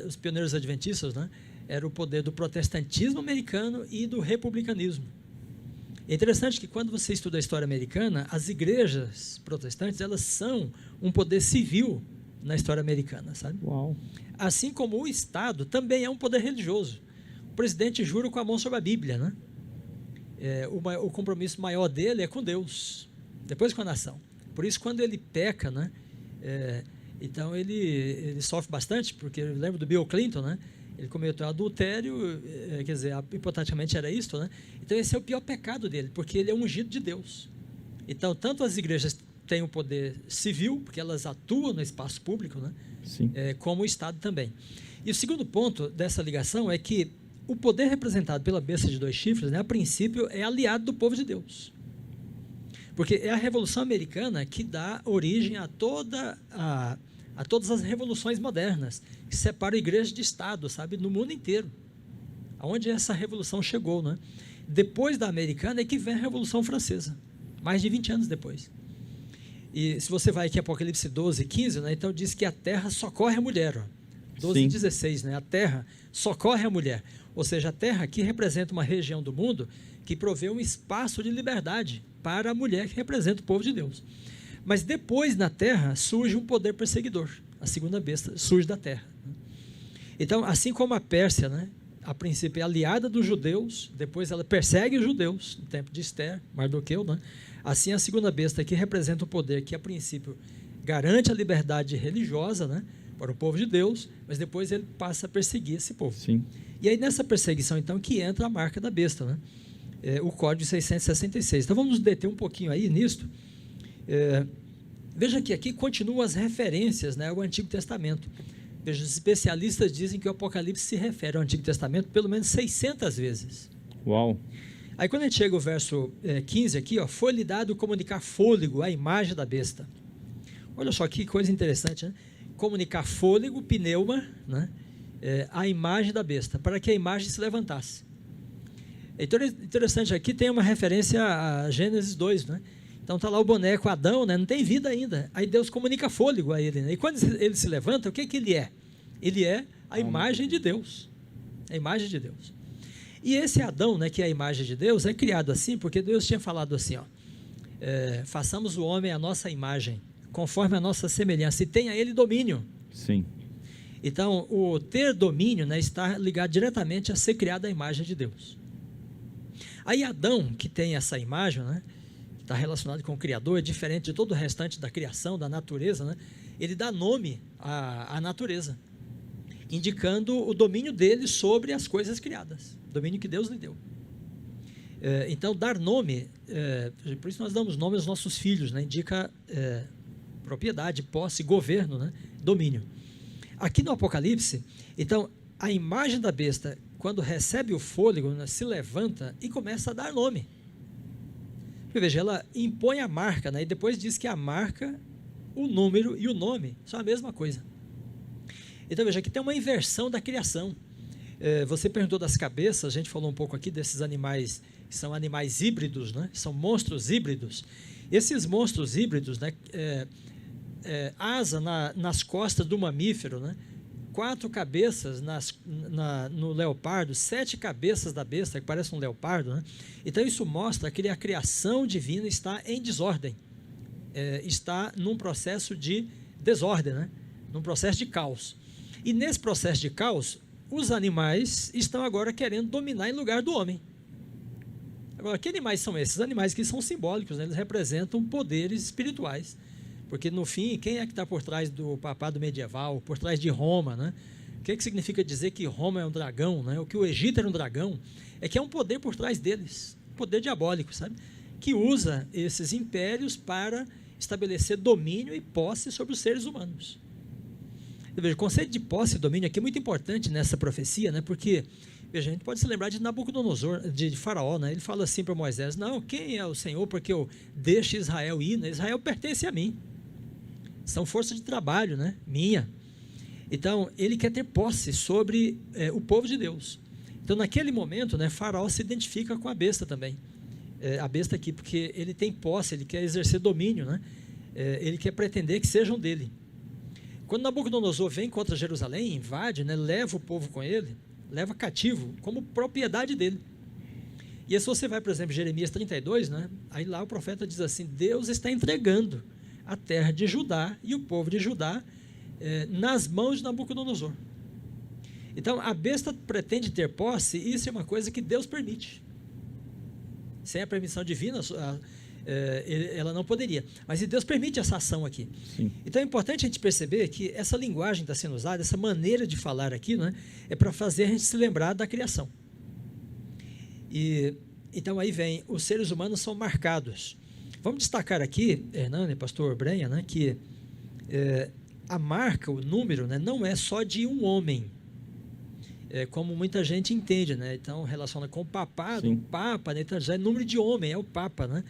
Speaker 2: Os pioneiros adventistas, né? Era o poder do protestantismo americano e do republicanismo. É interessante que quando você estuda a história americana, as igrejas protestantes, elas são um poder civil na história americana, sabe?
Speaker 3: Uau.
Speaker 2: Assim como o Estado também é um poder religioso. O presidente jura com a mão sobre a Bíblia, né? O compromisso maior dele é com Deus, depois com a nação. Por isso, quando ele peca, né? Então ele sofre bastante, porque eu lembro do Bill Clinton, né? Ele cometeu adultério, quer dizer, hipoteticamente era isto, né? Então esse é o pior pecado dele, porque ele é ungido de Deus. Então, tanto as igrejas têm o poder civil, porque elas atuam no espaço público, né?
Speaker 3: Sim.
Speaker 2: Como o Estado também. E o segundo ponto dessa ligação é que o poder representado pela besta de 2 chifres, né, a princípio, é aliado do povo de Deus. Porque é a Revolução Americana que dá origem a todas as revoluções modernas, que separam a igreja de Estado, sabe, no mundo inteiro. Aonde essa revolução chegou, né? Depois da americana é que vem a Revolução Francesa, mais de 20 anos depois. E se você vai aqui em Apocalipse 12, 15, né, então diz que a terra socorre a mulher. Ó. 12 e 16, né, a terra socorre a mulher. Ou seja, a terra aqui representa uma região do mundo que provê um espaço de liberdade para a mulher que representa o povo de Deus. Mas depois na terra surge um poder perseguidor. A segunda besta surge da terra. Então, assim como a Pérsia, né, a princípio é aliada dos judeus, depois ela persegue os judeus, no tempo de Esther, Mardoqueu, né? Assim a segunda besta aqui representa um poder que a princípio garante a liberdade religiosa, né, para o povo de Deus, mas depois ele passa a perseguir esse povo.
Speaker 3: Sim.
Speaker 2: E aí nessa perseguição então que entra a marca da besta, né? O Código 666. Então vamos nos deter um pouquinho aí nisto. Veja que aqui continuam as referências, né, ao Antigo Testamento. Veja, os especialistas dizem que o Apocalipse se refere ao Antigo Testamento pelo menos 600 vezes.
Speaker 3: Uau.
Speaker 2: Aí quando a gente chega ao verso 15 aqui, ó, foi-lhe dado comunicar fôlego à imagem da besta. Olha só que coisa interessante, né? Comunicar fôlego, pneuma, né, à imagem da besta, para que a imagem se levantasse. Interessante, aqui tem uma referência a Gênesis 2, né? Então está lá o boneco Adão, né? Não tem vida ainda. Aí Deus comunica fôlego a ele, né? E quando ele se levanta, o que ele é? Ele é a imagem de Deus. A imagem de Deus. E esse Adão, né, que é a imagem de Deus, é criado assim, porque Deus tinha falado assim, ó, façamos o homem à nossa imagem, conforme a nossa semelhança, e tenha ele domínio.
Speaker 3: Sim.
Speaker 2: Então, o ter domínio, né, está ligado diretamente a ser criado à imagem de Deus. Aí Adão, que tem essa imagem, né, está relacionado com o Criador, é diferente de todo o restante da criação, da natureza, né, ele dá nome à natureza, indicando o domínio dele sobre as coisas criadas, domínio que Deus lhe deu. Então, dar nome, por isso nós damos nome aos nossos filhos, né, indica propriedade, posse, governo, né, domínio. Aqui no Apocalipse, então, a imagem da besta, quando recebe o fôlego, né, se levanta e começa a dar nome. Veja, ela impõe a marca, né, e depois diz que a marca, o número e o nome são a mesma coisa. Então, veja, aqui tem uma inversão da criação. Você perguntou das cabeças, a gente falou um pouco aqui desses animais, que são animais híbridos, né, são monstros híbridos. Esses monstros híbridos, né, asa nas costas do mamífero, né, 4 cabeças no leopardo, 7 cabeças da besta, que parece um leopardo, né? Então isso mostra que a criação divina está em desordem, está num processo de desordem, né? Num processo de caos. E nesse processo de caos, os animais estão agora querendo dominar em lugar do homem. Agora, que animais são esses? Animais que são simbólicos, né? Eles representam poderes espirituais. Porque, no fim, quem é que está por trás do papado medieval, por trás de Roma, né? O que significa dizer que Roma é um dragão, né? O que o Egito era um dragão, é que é um poder por trás deles, um poder diabólico, sabe? Que usa esses impérios para estabelecer domínio e posse sobre os seres humanos. Veja, o conceito de posse e domínio aqui é muito importante nessa profecia, né? Porque, veja, a gente pode se lembrar de Nabucodonosor, de Faraó, né? Ele fala assim para Moisés, não, quem é o Senhor porque eu deixo Israel ir, né? Israel pertence a mim. São forças de trabalho, né? Minha. Então, ele quer ter posse sobre o povo de Deus. Então, naquele momento, né, Faraó se identifica com a besta também. A besta aqui, porque ele tem posse, ele quer exercer domínio, né? Ele quer pretender que sejam dele. Quando Nabucodonosor vem contra Jerusalém, invade, né, leva o povo com ele, leva cativo como propriedade dele. E aí, se você vai, por exemplo, Jeremias 32, né, aí lá o profeta diz assim, Deus está entregando a terra de Judá e o povo de Judá nas mãos de Nabucodonosor. Então, a besta pretende ter posse, e isso é uma coisa que Deus permite. Sem a permissão divina, ela não poderia. Mas Deus permite essa ação aqui.
Speaker 3: Sim.
Speaker 2: Então é importante a gente perceber que essa linguagem que está sendo usada, essa maneira de falar aqui, né, é para fazer a gente se lembrar da criação. Então aí vem, os seres humanos são marcados. Vamos destacar aqui, Hernani, pastor Brenha, né, que a marca, o número, né, não é só de um homem, como muita gente entende, né? Então relaciona com o papado,
Speaker 3: Sim.
Speaker 2: o papa, né? Então, já é número de homem, é o papa, né?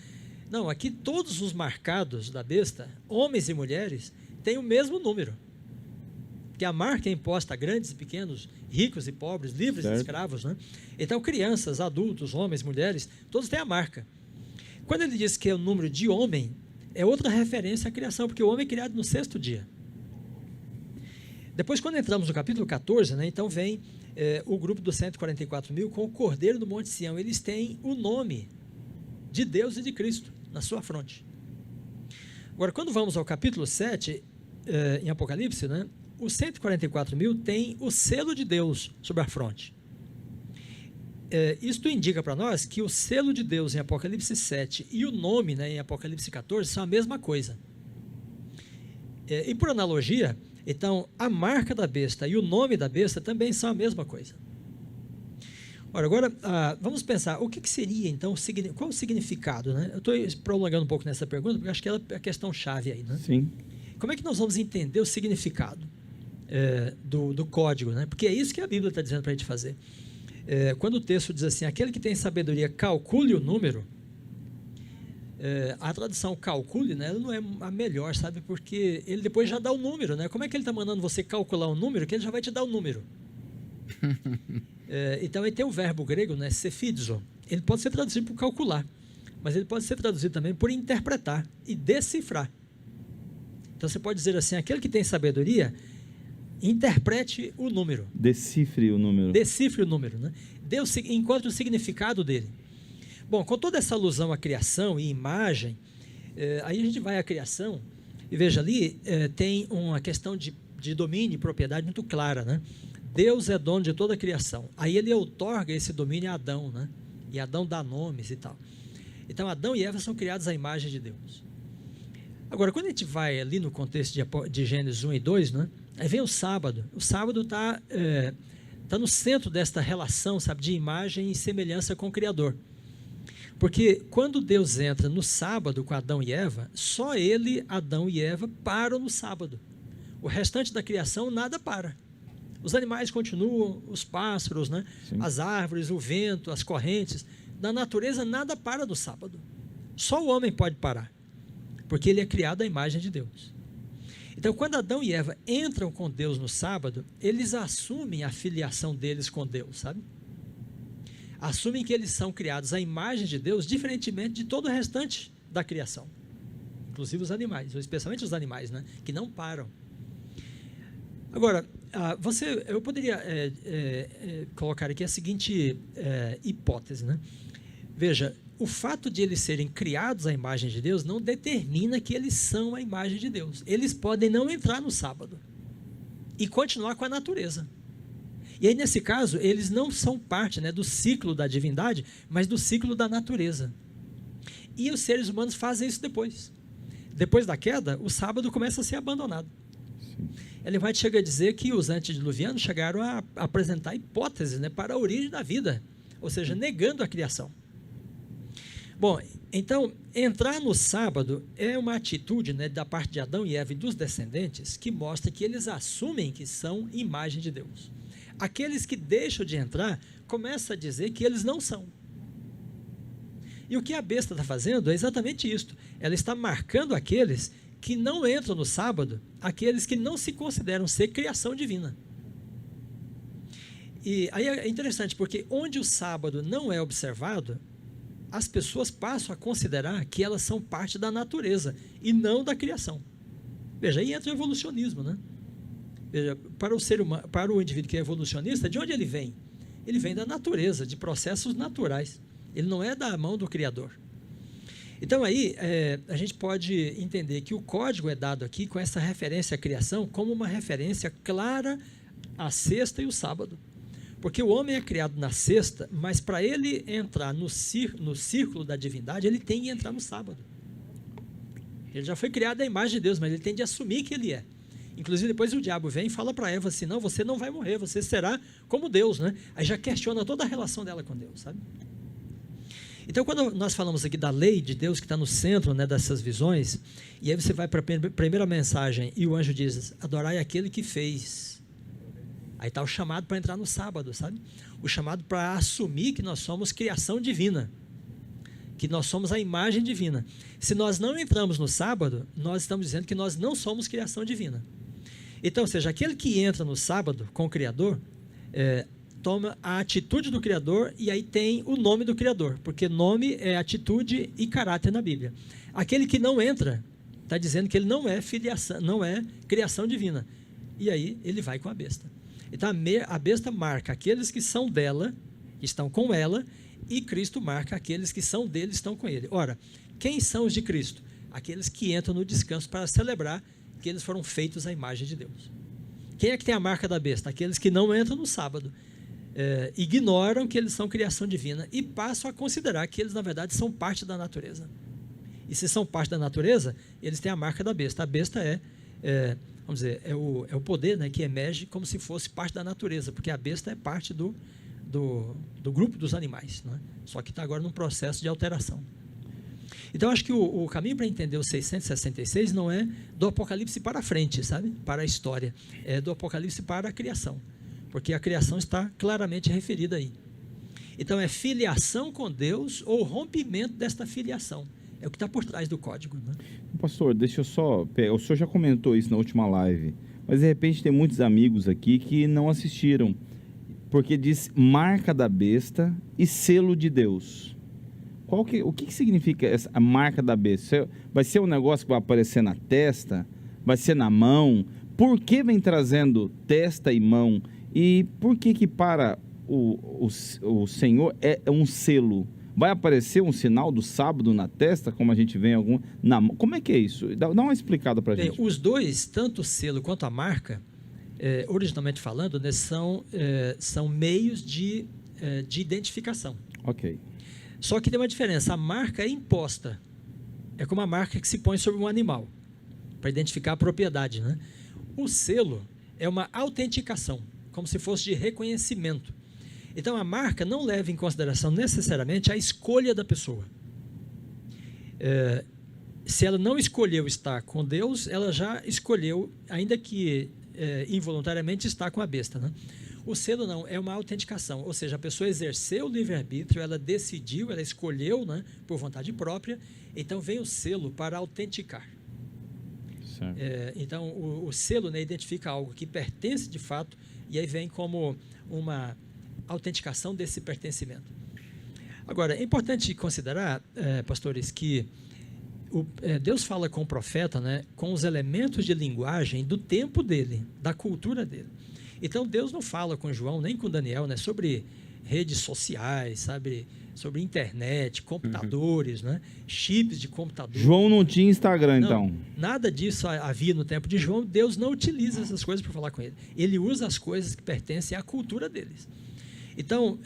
Speaker 2: Não, aqui todos os marcados da besta, homens e mulheres, têm o mesmo número. Que a marca é imposta a grandes e pequenos, ricos e pobres, livres e escravos, né? Então crianças, adultos, homens, mulheres, todos têm a marca. Quando ele diz que é o número de homem, é outra referência à criação, porque o homem é criado no 6º dia. Depois, quando entramos no capítulo 14, né, então vem o grupo dos 144 mil com o Cordeiro do Monte Sião. Eles têm o nome de Deus e de Cristo na sua fronte. Agora, quando vamos ao capítulo 7, em Apocalipse, né, os 144 mil têm o selo de Deus sobre a fronte. Isto indica para nós que o selo de Deus em Apocalipse 7 e o nome, né, em Apocalipse 14 são a mesma coisa. E por analogia, então a marca da besta e o nome da besta também são a mesma coisa. Agora vamos pensar, o que seria então, qual o significado, né? Eu estou prolongando um pouco nessa pergunta, porque acho que ela é a questão chave aí, né?
Speaker 3: Sim.
Speaker 2: Como é que nós vamos entender o significado do código, né? Porque é isso que a Bíblia está dizendo para a gente fazer. Quando o texto diz assim, aquele que tem sabedoria calcule o número, a tradução calcule, né, ela não é a melhor, sabe? Porque ele depois já dá o número, né? Como é que ele está mandando você calcular um número que ele já vai te dar o número? Então, ele tem o verbo grego, né, sephizo. Ele pode ser traduzido por calcular, mas ele pode ser traduzido também por interpretar e decifrar. Então, você pode dizer assim, aquele que tem sabedoria, interprete o número.
Speaker 3: Decifre o número.
Speaker 2: Decifre o número, né? Encontre o significado dele. Bom, com toda essa alusão à criação e imagem, aí a gente vai à criação e veja ali, tem uma questão de domínio e propriedade muito clara, né? Deus é dono de toda a criação. Aí ele outorga esse domínio a Adão, né? E Adão dá nomes e tal. Então, Adão e Eva são criados à imagem de Deus. Agora, quando a gente vai ali no contexto de Gênesis 1 e 2, né? Aí vem o sábado. O sábado está no centro desta relação, sabe, de imagem e semelhança com o Criador. Porque quando Deus entra no sábado com Adão e Eva, só ele, Adão e Eva, param no sábado. O restante da criação nada para. Os animais continuam, os pássaros, né? As árvores, o vento, as correntes. Da natureza nada para no sábado. Só o homem pode parar, porque ele é criado à imagem de Deus. Então, quando Adão e Eva entram com Deus no sábado, eles assumem a filiação deles com Deus, sabe? Assumem que eles são criados à imagem de Deus, diferentemente de todo o restante da criação. Inclusive os animais, ou especialmente os animais, né? Que não param. Agora, eu poderia colocar aqui a seguinte hipótese, né? Veja, o fato de eles serem criados à imagem de Deus não determina que eles são a imagem de Deus. Eles podem não entrar no sábado e continuar com a natureza. E aí, nesse caso, eles não são parte, né, do ciclo da divindade, mas do ciclo da natureza. E os seres humanos fazem isso depois. Depois da queda, o sábado começa a ser abandonado. Sim. Ele vai chegar a dizer que os antediluvianos chegaram a apresentar hipóteses, né, para a origem da vida, ou seja, negando a criação. Bom, então, entrar no sábado é uma atitude, né, da parte de Adão e Eva e dos descendentes que mostra que eles assumem que são imagem de Deus. Aqueles que deixam de entrar, começam a dizer que eles não são. E o que a besta está fazendo é exatamente isso. Ela está marcando aqueles que não entram no sábado, aqueles que não se consideram ser criação divina. E aí é interessante, porque onde o sábado não é observado, as pessoas passam a considerar que elas são parte da natureza e não da criação. Veja, aí entra o evolucionismo, né? Veja, para o ser humano, para o indivíduo que é evolucionista, de onde ele vem? Ele vem da natureza, de processos naturais. Ele não é da mão do Criador. Então aí a gente pode entender que o código é dado aqui com essa referência à criação como uma referência clara à sexta e o sábado. Porque o homem é criado na sexta, mas para ele entrar no círculo da divindade, ele tem que entrar no sábado. Ele já foi criado à imagem de Deus, mas ele tem de assumir que ele é. Inclusive, depois o diabo vem e fala para Eva assim, não, você não vai morrer, você será como Deus, né? Aí já questiona toda a relação dela com Deus, sabe? Então, quando nós falamos aqui da lei de Deus que está no centro, né, dessas visões, e aí você vai para a primeira mensagem e o anjo diz, adorai aquele que fez. Aí está o chamado para entrar no sábado, sabe? O chamado para assumir que nós somos criação divina, que nós somos a imagem divina. Se nós não entramos no sábado, nós estamos dizendo que nós não somos criação divina. Então, ou seja, aquele que entra no sábado com o Criador, toma a atitude do Criador e aí tem o nome do Criador, porque nome é atitude e caráter na Bíblia. Aquele que não entra, está dizendo que ele não é filiação, não é criação divina. E aí ele vai com a besta. Então a besta marca aqueles que são dela, estão com ela, e Cristo marca aqueles que são dele, estão com ele. Ora, quem são os de Cristo? Aqueles que entram no descanso para celebrar que eles foram feitos à imagem de Deus. Quem é que tem a marca da besta? Aqueles que não entram no sábado. Ignoram que eles são criação divina e passam a considerar que eles, na verdade, são parte da natureza. E se são parte da natureza, eles têm a marca da besta. A besta vamos dizer, é o poder, né, que emerge como se fosse parte da natureza, porque a besta é parte do grupo dos animais, né? Só que está agora num processo de alteração. Então, acho que o caminho para entender o 666 não é do Apocalipse para frente, sabe? Para a história. É do Apocalipse para a criação. Porque a criação está claramente referida aí. Então, é filiação com Deus ou rompimento desta filiação. É o que está por trás do código, né?
Speaker 3: Pastor, deixa eu só pegar. O senhor já comentou isso na última live, mas de repente tem muitos amigos aqui que não assistiram, porque diz marca da besta e selo de Deus. O que significa a marca da besta? Vai ser um negócio que vai aparecer na testa? Vai ser na mão? Por que vem trazendo testa e mão? E por que para o Senhor é um selo? Vai aparecer um sinal do sábado na testa, como a gente vê em algum... Como é que é isso? Dá uma explicada para a gente.
Speaker 2: Os dois, tanto o selo quanto a marca, originalmente falando, né, são meios de identificação.
Speaker 3: Ok.
Speaker 2: Só que tem uma diferença. A marca é imposta. É como a marca que se põe sobre um animal, para identificar a propriedade, né? O selo é uma autenticação, como se fosse de reconhecimento. Então, a marca não leva em consideração necessariamente a escolha da pessoa. Se ela não escolheu estar com Deus, ela já escolheu, ainda que involuntariamente, estar com a besta, né? O selo não, é uma autenticação, ou seja, a pessoa exerceu o livre-arbítrio, ela decidiu, ela escolheu, né, por vontade própria, então vem o selo para autenticar. Então, o selo, né, identifica algo que pertence de fato, e aí vem como uma autenticação desse pertencimento. Agora, é importante considerar, pastores, que Deus fala com o profeta, né, com os elementos de linguagem do tempo dele, da cultura dele. Então, Deus não fala com João, nem com Daniel, né, sobre redes sociais, sabe, sobre internet, computadores, né, chips de computador.
Speaker 3: João não tinha Instagram,
Speaker 2: não,
Speaker 3: então?
Speaker 2: Nada disso havia no tempo de João. Deus não utiliza essas coisas para falar com ele. Ele usa as coisas que pertencem à cultura deles. Então,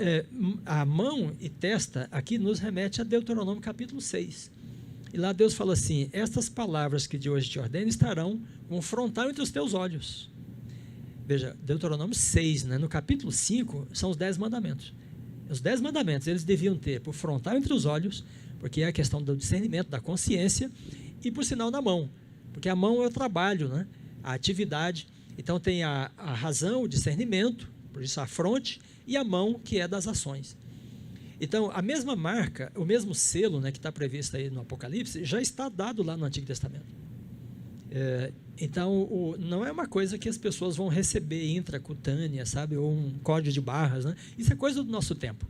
Speaker 2: a mão e testa aqui nos remete a Deuteronômio capítulo 6. E lá Deus fala assim, estas palavras que de hoje te ordeno estarão com um frontal entre os teus olhos. Veja, Deuteronômio 6, né? No capítulo 5, são os 10 mandamentos. Os 10 mandamentos, eles deviam ter por frontal entre os olhos, porque é a questão do discernimento, da consciência, e por sinal na mão, porque a mão é o trabalho, né? A atividade. Então tem a razão, o discernimento, por isso a fronte, e a mão, que é das ações. Então, a mesma marca, o mesmo selo, né, que está previsto aí no Apocalipse, já está dado lá no Antigo Testamento. Então, não é uma coisa que as pessoas vão receber intracutânea, sabe, ou um código de barras, né? Isso é coisa do nosso tempo.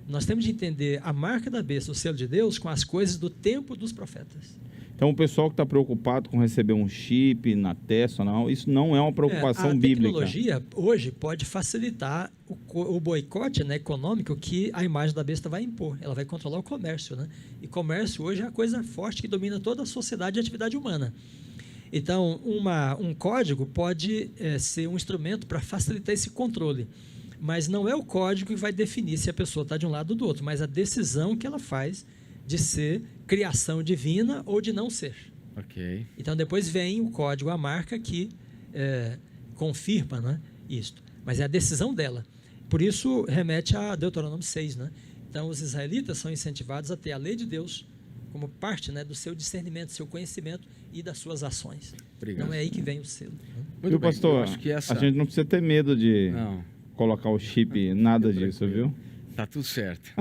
Speaker 2: Nós temos de entender a marca da besta, o selo de Deus, com as coisas do tempo dos profetas. Então,
Speaker 3: o pessoal que está preocupado com receber um chip na testa, não, isso não é uma preocupação bíblica.
Speaker 2: A tecnologia hoje pode facilitar o boicote, né, econômico que a imagem da besta vai impor. Ela vai controlar o comércio, né? E comércio hoje é a coisa forte que domina toda a sociedade e a atividade humana. Então, um código pode ser um instrumento para facilitar esse controle, mas não é o código que vai definir se a pessoa está de um lado ou do outro, mas a decisão que ela faz de ser criação divina ou de não ser.
Speaker 1: Ok.
Speaker 2: Então, depois vem o código, a marca que confirma, né, isto. Mas é a decisão dela. Por isso, remete a Deuteronômio 6. Né? Então, os israelitas são incentivados a ter a lei de Deus como parte, né, do seu discernimento, do seu conhecimento e das suas ações.
Speaker 1: Obrigado.
Speaker 2: Não é aí que vem o selo. Né?
Speaker 1: Muito
Speaker 3: Viu,
Speaker 1: bem,
Speaker 3: pastor?
Speaker 1: eu acho que essa...
Speaker 3: A gente não precisa ter medo de
Speaker 1: Não,
Speaker 3: colocar o chip, nada disso,
Speaker 1: tranquilo.
Speaker 3: viu?
Speaker 1: Tá tudo certo.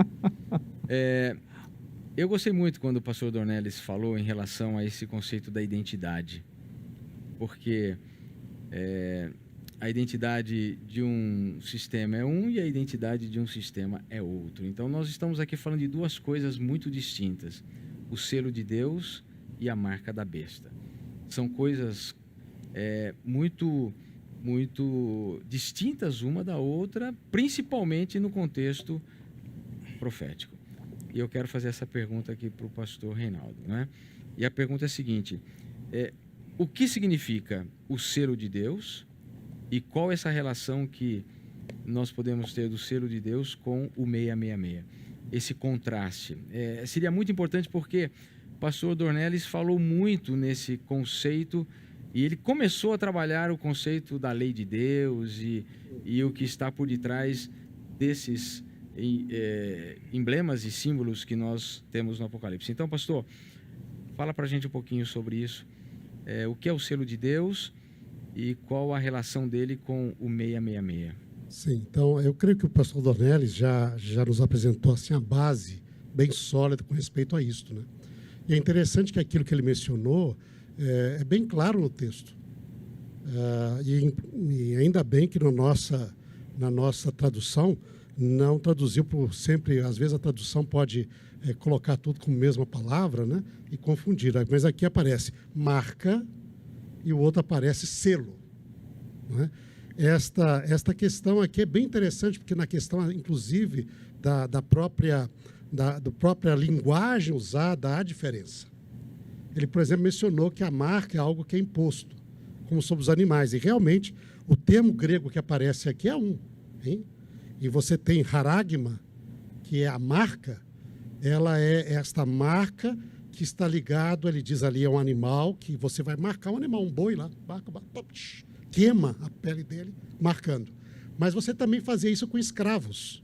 Speaker 1: Eu gostei muito quando o pastor Dornelles falou em relação a esse conceito da identidade. Porque a identidade de um sistema é um e a identidade de um sistema é outro. Então, nós estamos aqui falando de duas coisas muito distintas. O selo de Deus e a marca da besta. São coisas muito distintas uma da outra, principalmente no contexto profético. E eu quero fazer essa pergunta aqui para o pastor Reinaldo, né? E a pergunta é a seguinte: o que significa o selo de Deus e qual é essa relação que nós podemos ter do selo de Deus com o 666? Esse contraste. Seria muito importante porque o pastor Dornelles falou muito nesse conceito e ele começou a trabalhar o conceito da lei de Deus e o que está por detrás desses emblemas e símbolos que nós temos no Apocalipse. Então, pastor, fala para a gente um pouquinho sobre isso. O que é o selo de Deus e qual a relação dele com o 666?
Speaker 4: Sim, então eu creio que o pastor Dornelles já nos apresentou assim, a base bem sólida com respeito a isto. Né? E é interessante que aquilo que ele mencionou é bem claro no texto. E ainda bem que na nossa tradução não traduziu por sempre, às vezes a tradução pode colocar tudo com a mesma palavra, né, e confundir. Mas aqui aparece marca e o outro aparece selo. Né? Esta questão aqui é bem interessante, porque na questão, inclusive, da própria linguagem usada, há diferença. Ele, por exemplo, mencionou que a marca é algo que é imposto, como sobre os animais. E, realmente, o termo grego que aparece aqui é um. Hein? E você tem haragma, que é a marca, ela é esta marca que está ligado, ele diz ali, é um animal, que você vai marcar um animal, um boi lá, queima a pele dele, marcando. Mas você também fazia isso com escravos.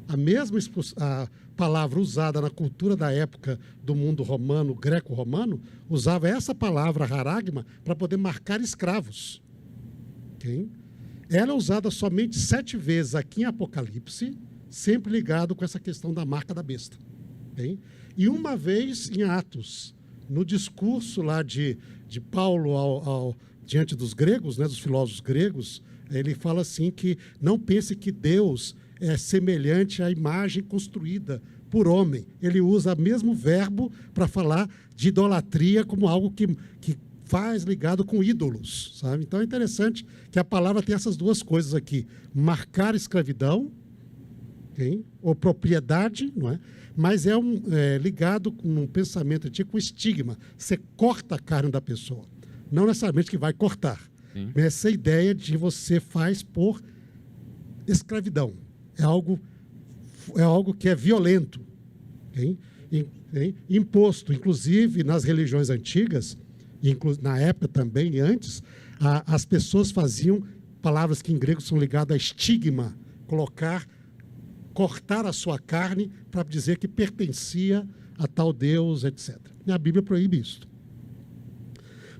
Speaker 4: A mesma a palavra usada na cultura da época do mundo romano, greco-romano, usava essa palavra, haragma, para poder marcar escravos. Okay? Ela é usada somente 7 vezes aqui em Apocalipse, sempre ligado com essa questão da marca da besta. Okay? E uma vez em Atos, no discurso lá de Paulo diante dos gregos, né, dos filósofos gregos, ele fala assim que não pense que Deus é semelhante à imagem construída por homem. Ele usa o mesmo verbo para falar de idolatria como algo que faz ligado com ídolos, sabe? Então é interessante que a palavra tem essas duas coisas aqui: marcar escravidão, okay? Ou propriedade, não é? Mas é ligado com um pensamento antigo, com estigma. Você corta a carne da pessoa, não necessariamente que vai cortar. Sim. Mas essa ideia de você faz por escravidão é algo que é violento, okay? Imposto, inclusive nas religiões antigas, na época também e antes, as pessoas faziam palavras que em grego são ligadas a estigma, cortar a sua carne para dizer que pertencia a tal Deus, etc. E a Bíblia proíbe isso.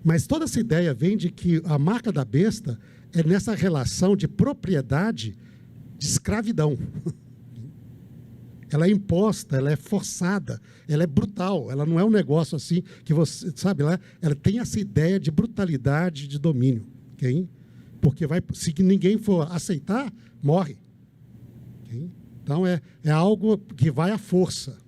Speaker 4: Mas toda essa ideia vem de que a marca da besta é nessa relação de propriedade de escravidão. Ela é imposta, ela é forçada, ela é brutal, ela não é um negócio assim que você, sabe, ela tem essa ideia de brutalidade, de domínio, okay? Porque se ninguém for aceitar, morre. Okay? Então, é algo que vai à força.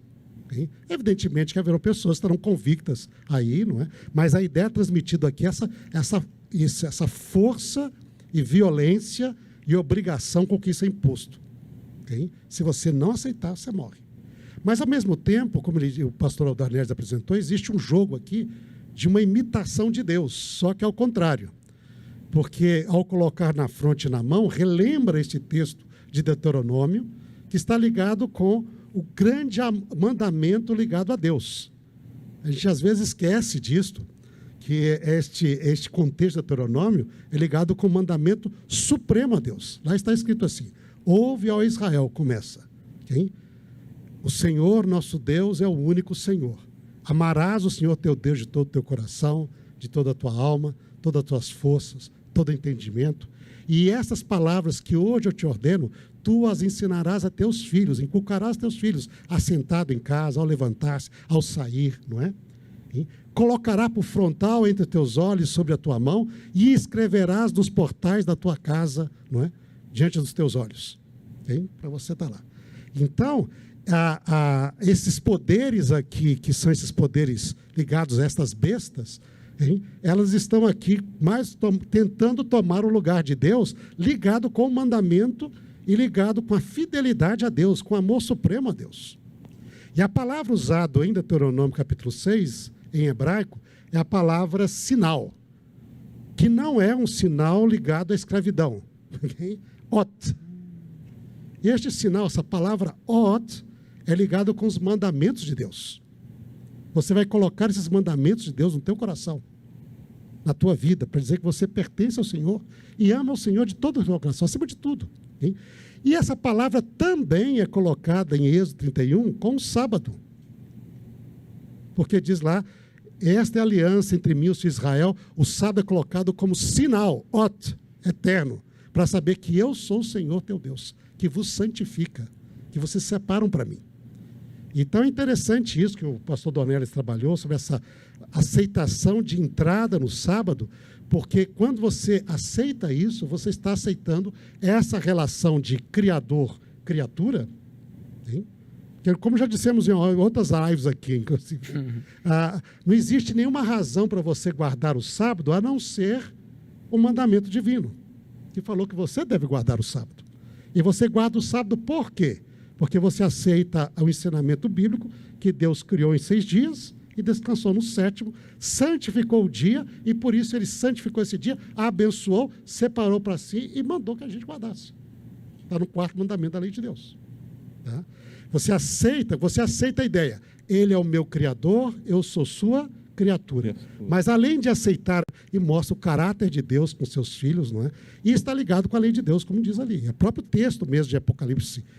Speaker 4: Okay? Evidentemente que haverão pessoas que estarão convictas aí, não é? Mas a ideia transmitida aqui é essa força e violência e obrigação com que isso é imposto. Okay? Se você não aceitar, você morre. Mas, ao mesmo tempo, como o pastor Dornelles apresentou, existe um jogo aqui de uma imitação de Deus, só que ao contrário. Porque, ao colocar na fronte e na mão, relembra este texto de Deuteronômio, que está ligado com o grande mandamento ligado a Deus. A gente às vezes esquece disto, que este contexto do Deuteronômio é ligado com o mandamento supremo a Deus. Lá está escrito assim: ouve, ó Israel, começa. Okay? O Senhor nosso Deus é o único Senhor. Amarás o Senhor teu Deus de todo o teu coração, de toda a tua alma, todas as tuas forças, todo entendimento. E essas palavras que hoje eu te ordeno, tu as ensinarás a teus filhos, inculcarás a teus filhos, assentado em casa, ao levantar-se, ao sair, não é? E colocará por frontal entre teus olhos, sobre a tua mão, e escreverás nos portais da tua casa, não é? Diante dos teus olhos. Okay? Para você estar lá. Então, esses poderes aqui, que são esses poderes ligados a estas bestas, hein? Elas estão aqui mais tentando tomar o lugar de Deus, ligado com o mandamento e ligado com a fidelidade a Deus, com o amor supremo a Deus. E a palavra usada em Deuteronômio capítulo 6, em hebraico, é a palavra sinal, que não é um sinal ligado à escravidão. Okay? Ot. E este sinal, essa palavra ot, é ligado com os mandamentos de Deus. Você vai colocar esses mandamentos de Deus no teu coração, na tua vida, para dizer que você pertence ao Senhor e ama o Senhor de todo o teu coração, acima de tudo. Hein? E essa palavra também é colocada em Êxodo 31 com o sábado. Porque diz lá, esta é a aliança entre mim e o Israel, o sábado é colocado como sinal, ot, eterno, para saber que eu sou o Senhor teu Deus, que vos santifica, que vocês separam para mim. Então é interessante isso que o pastor Dornelles trabalhou, sobre essa aceitação de entrada no sábado, porque quando você aceita isso, você está aceitando essa relação de criador-criatura, que, como já dissemos em outras lives aqui, inclusive, não existe nenhuma razão para você guardar o sábado, a não ser o mandamento divino, que falou que você deve guardar o sábado. E você guarda o sábado por quê? Porque você aceita o ensinamento bíblico que Deus criou em 6 dias e descansou no 7º, santificou o dia e por isso ele santificou esse dia, abençoou, separou para si e mandou que a gente guardasse. Está no 4º mandamento da lei de Deus. Tá? Você aceita a ideia. Ele é o meu criador, eu sou sua criatura. Mas além de aceitar, e mostra o caráter de Deus com seus filhos, não é? E está ligado com a lei de Deus, como diz ali. É o próprio texto mesmo de Apocalipse